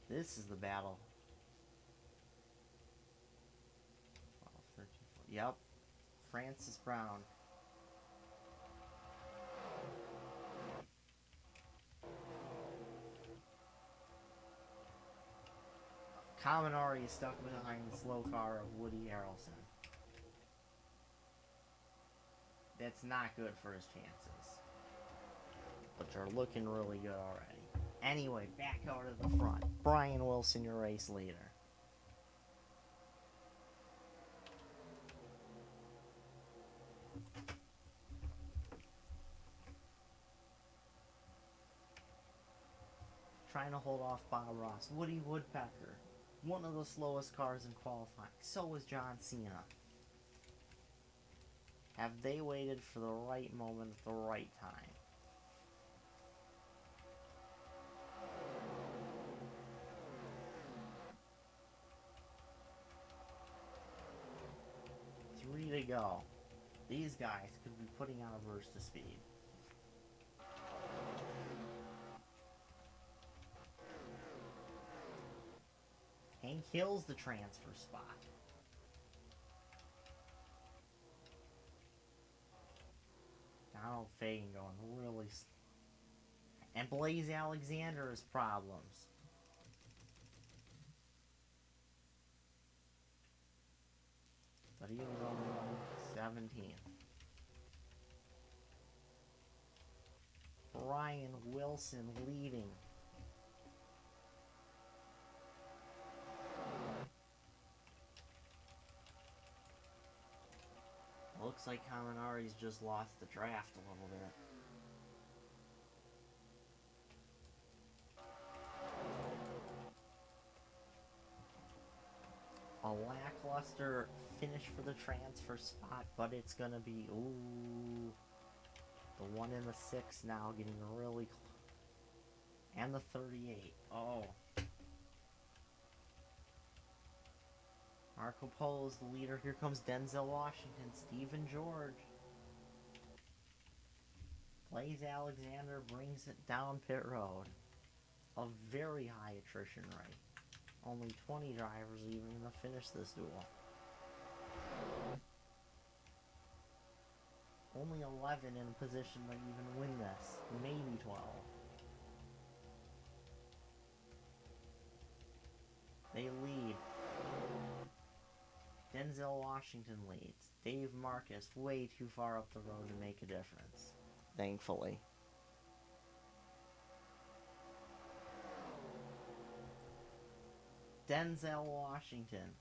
This is the battle. 12, 13, 14. Yep. Francis Brown. Kaminari is stuck behind the slow car of Woody Harrelson. That's not good for his chances. But they're looking really good already. Anyway, back out of the front. Brian Wilson, your race leader. Trying to hold off Bob Ross. Woody Woodpecker. One of the slowest cars in qualifying. So is John Cena. Have they waited for the right moment at the right time? Three to go. These guys could be putting on a burst of speed. Hank Hill's the transfer spot. Donald Fagan going really... And Blaze Alexander has problems. But he was only 17th. Brian Wilson leading. Looks like Kaminari's just lost the draft a little bit. A lackluster finish for the transfer spot, but it's gonna be, ooh, the 1 in the 6 now getting really close. And the 38. Oh. Marco Polo's the leader. Here comes Denzel Washington, Stephen George. Blaze Alexander brings it down pit road. A very high attrition rate. Only 20 drivers are even going to finish this duel. Only 11 in a position to even win this. Maybe 12. They lead. Denzel Washington leads. Dave Marcus way too far up the road to make a difference. Thankfully. Denzel Washington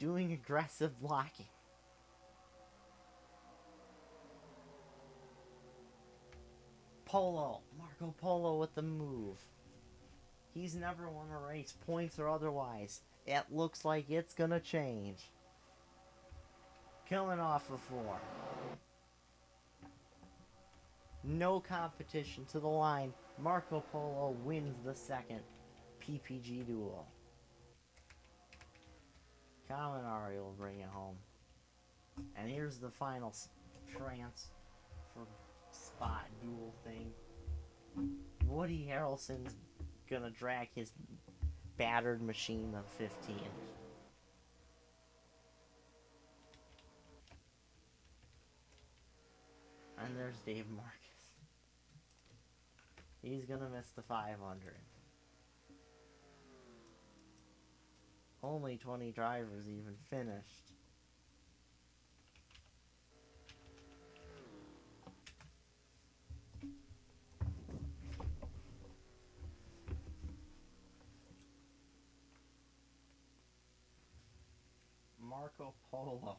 doing aggressive blocking. Polo. Marco Polo with the move. He's never won a race, points or otherwise. It looks like it's gonna change. Coming off of 4. No competition to the line. Marco Polo wins the second PPG duel. Kaminari will bring it home. And here's the final trance for spot duel thing. Woody Harrelson's gonna drag his battered machine of 15. And there's Dave Marcus. He's gonna miss the 500. Only 20 drivers even finished. Marco Polo,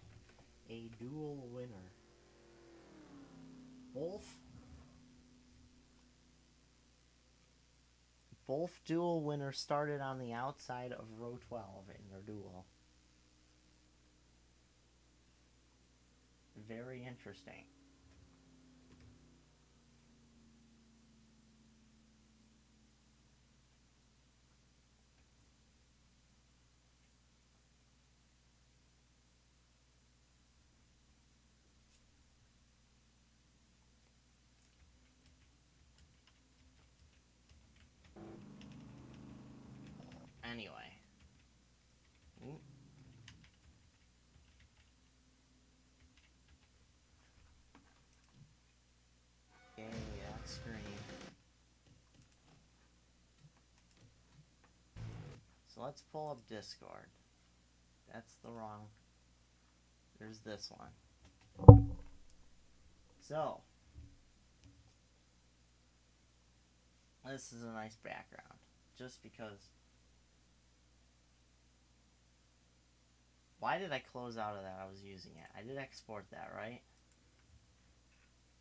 a dual winner. Both dual winners started on the outside of row 12 in their duel. Very interesting. Anyway. Okay, that screen. So let's pull up Discord. That's the wrong. There's this one. So, this is a nice background. Just because. Why did I close out of that? I was using it. I did export that, right?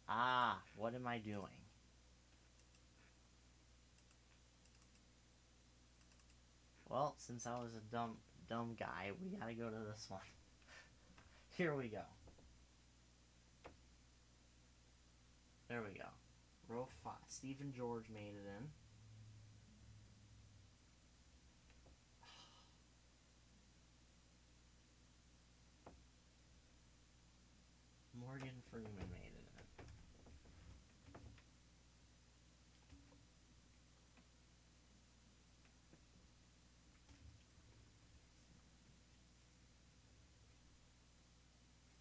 Ah, what am I doing? Well, since I was a dumb guy, we gotta go to this one. Here we go. There we go. Row 5. Stephen George made it in. Morgan Freeman made it in.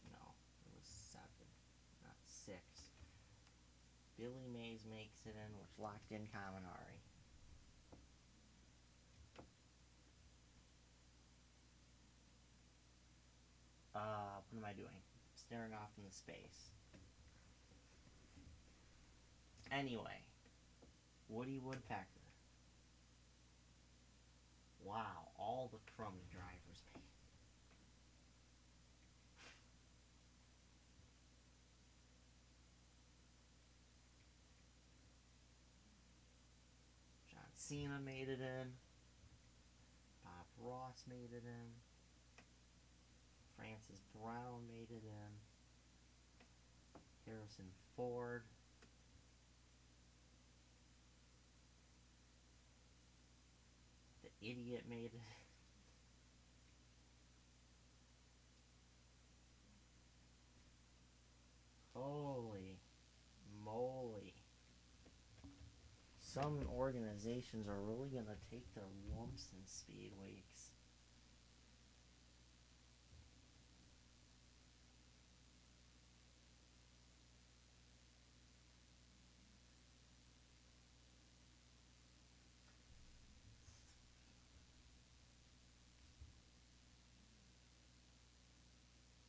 No, it was 7, not 6. Billy Mays makes it in, which locked in Kaminari. What am I doing? Staring off into space. Anyway, Woody Woodpecker. Wow, all the crummy drivers made. John Cena made it in. Bob Ross made it in. Francis Brown made it in. Harrison Ford. The Idiot made it. Holy moly. Some organizations are really going to take their lumps in speed weeks.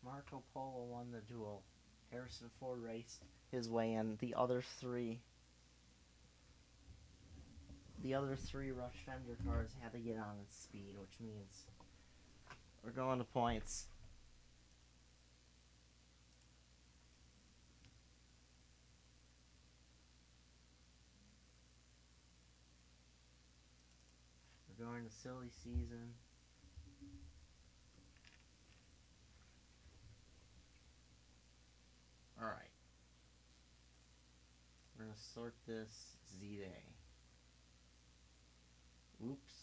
Marco Polo won the duel. Harrison Ford raced his way in. The other three Rush Fender cars had to get on its speed, which means we're going to points. We're going to silly season. Alright. We're going to sort this Z-Day. Oops.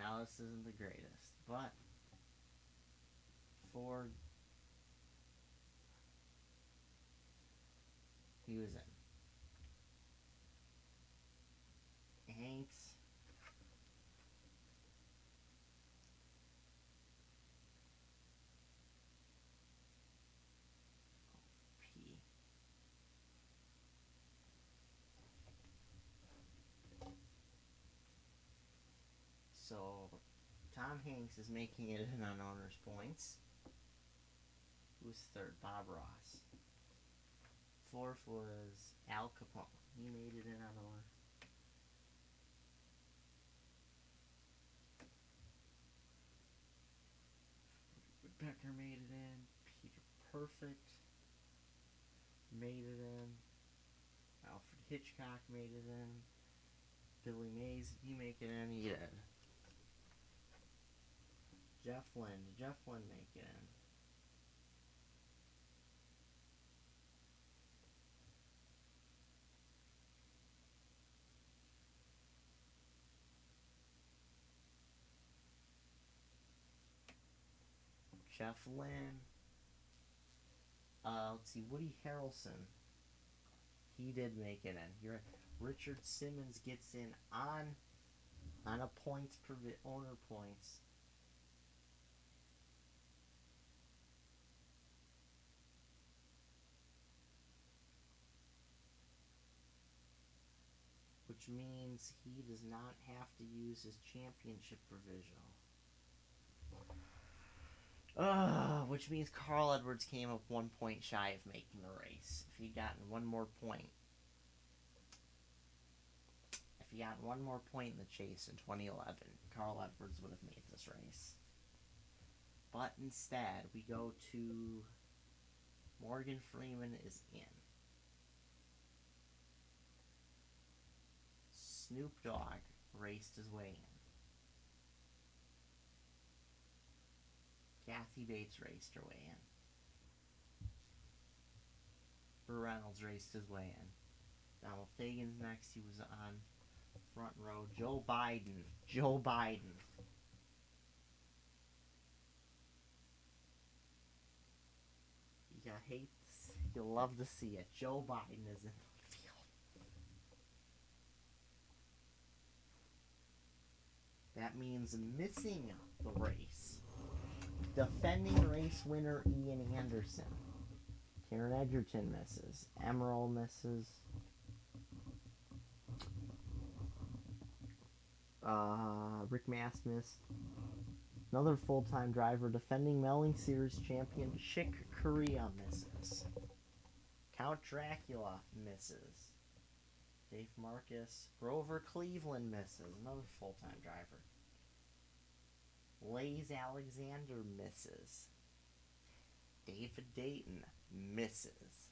Now this isn't the greatest, but Ford, he was in. Hanks, P. So Tom Hanks is making it in on owner's points. Who was third? Bob Ross. Fourth was Al Capone. He made it in on owner. Becker made it in. Peter Perfect made it in. Alfred Hitchcock made it in. Billy Mays, did he make it in? He did. Jeff Lynne, did Jeff Lynne make it in? Jeff Lynne. Let's see, Woody Harrelson. He did make it in. You're right. Richard Simmons gets in on a points per owner points. Which means he does not have to use his championship provisional. Which means Carl Edwards came up 1 point shy of making the race. If he'd gotten one more point. If he got one more point in the chase in 2011, Carl Edwards would have made this race. But instead, we go to Morgan Freeman is in. Snoop Dogg raced his way in. Kathy Bates raced her way in. Burt Reynolds raced his way in. Donald Fagen's next. He was on front row. Joe Biden. You you'll love to see it. Joe Biden is in the field. That means missing the race. Defending race winner Ian Anderson. Karen Edgerton misses. Emerald misses. Rick Mast missed. Another full-time driver, defending Melling Series champion Chick Corea misses. Count Dracula misses. Dave Marcus. Grover Cleveland misses. Another full-time driver. Lays Alexander misses. David Dayton misses.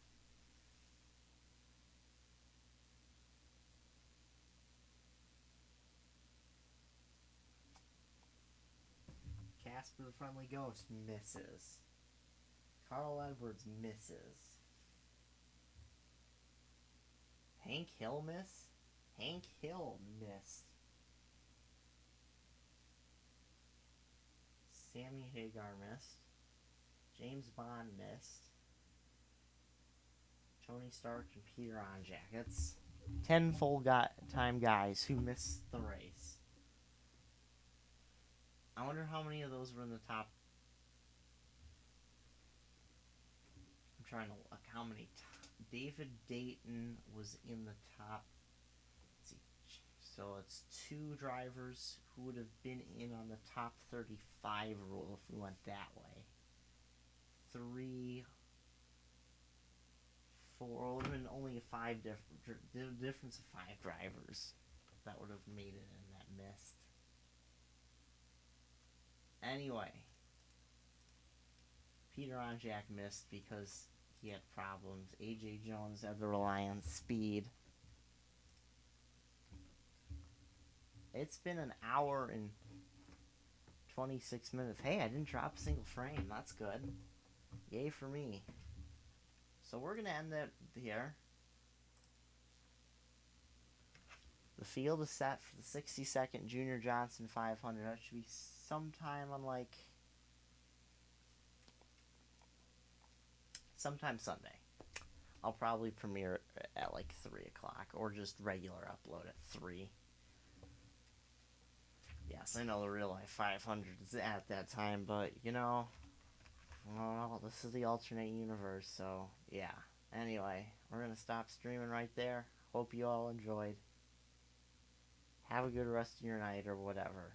Casper the Friendly Ghost misses. Carl Edwards misses. Hank Hill miss? Hank Hill missed. Sammy Hagar missed. James Bond missed. Tony Stark and Peter Onjak. That's 10 full-time guys who missed the race. I wonder how many of those were in the top. I'm trying to look how many. David Dayton was in the top. Let's see. So it's 2 drivers who would have been in on the top 35 rule if we went that way. 3, 4, would have been only a difference of 5 drivers that would have made it in that missed. Anyway, Peter Onjak missed because he had problems. A.J. Jones had to rely on speed. It's been an hour and 26 minutes. Hey, I didn't drop a single frame. That's good. Yay for me. So we're going to end that here. The field is set for the 62nd Junior Johnson 500. That should be sometime sometime Sunday. I'll probably premiere at 3 o'clock, or just regular upload at 3. Yes, I know the real life 500 is at that time, but well, this is the alternate universe, so yeah. Anyway, we're going to stop streaming right there. Hope you all enjoyed. Have a good rest of your night or whatever.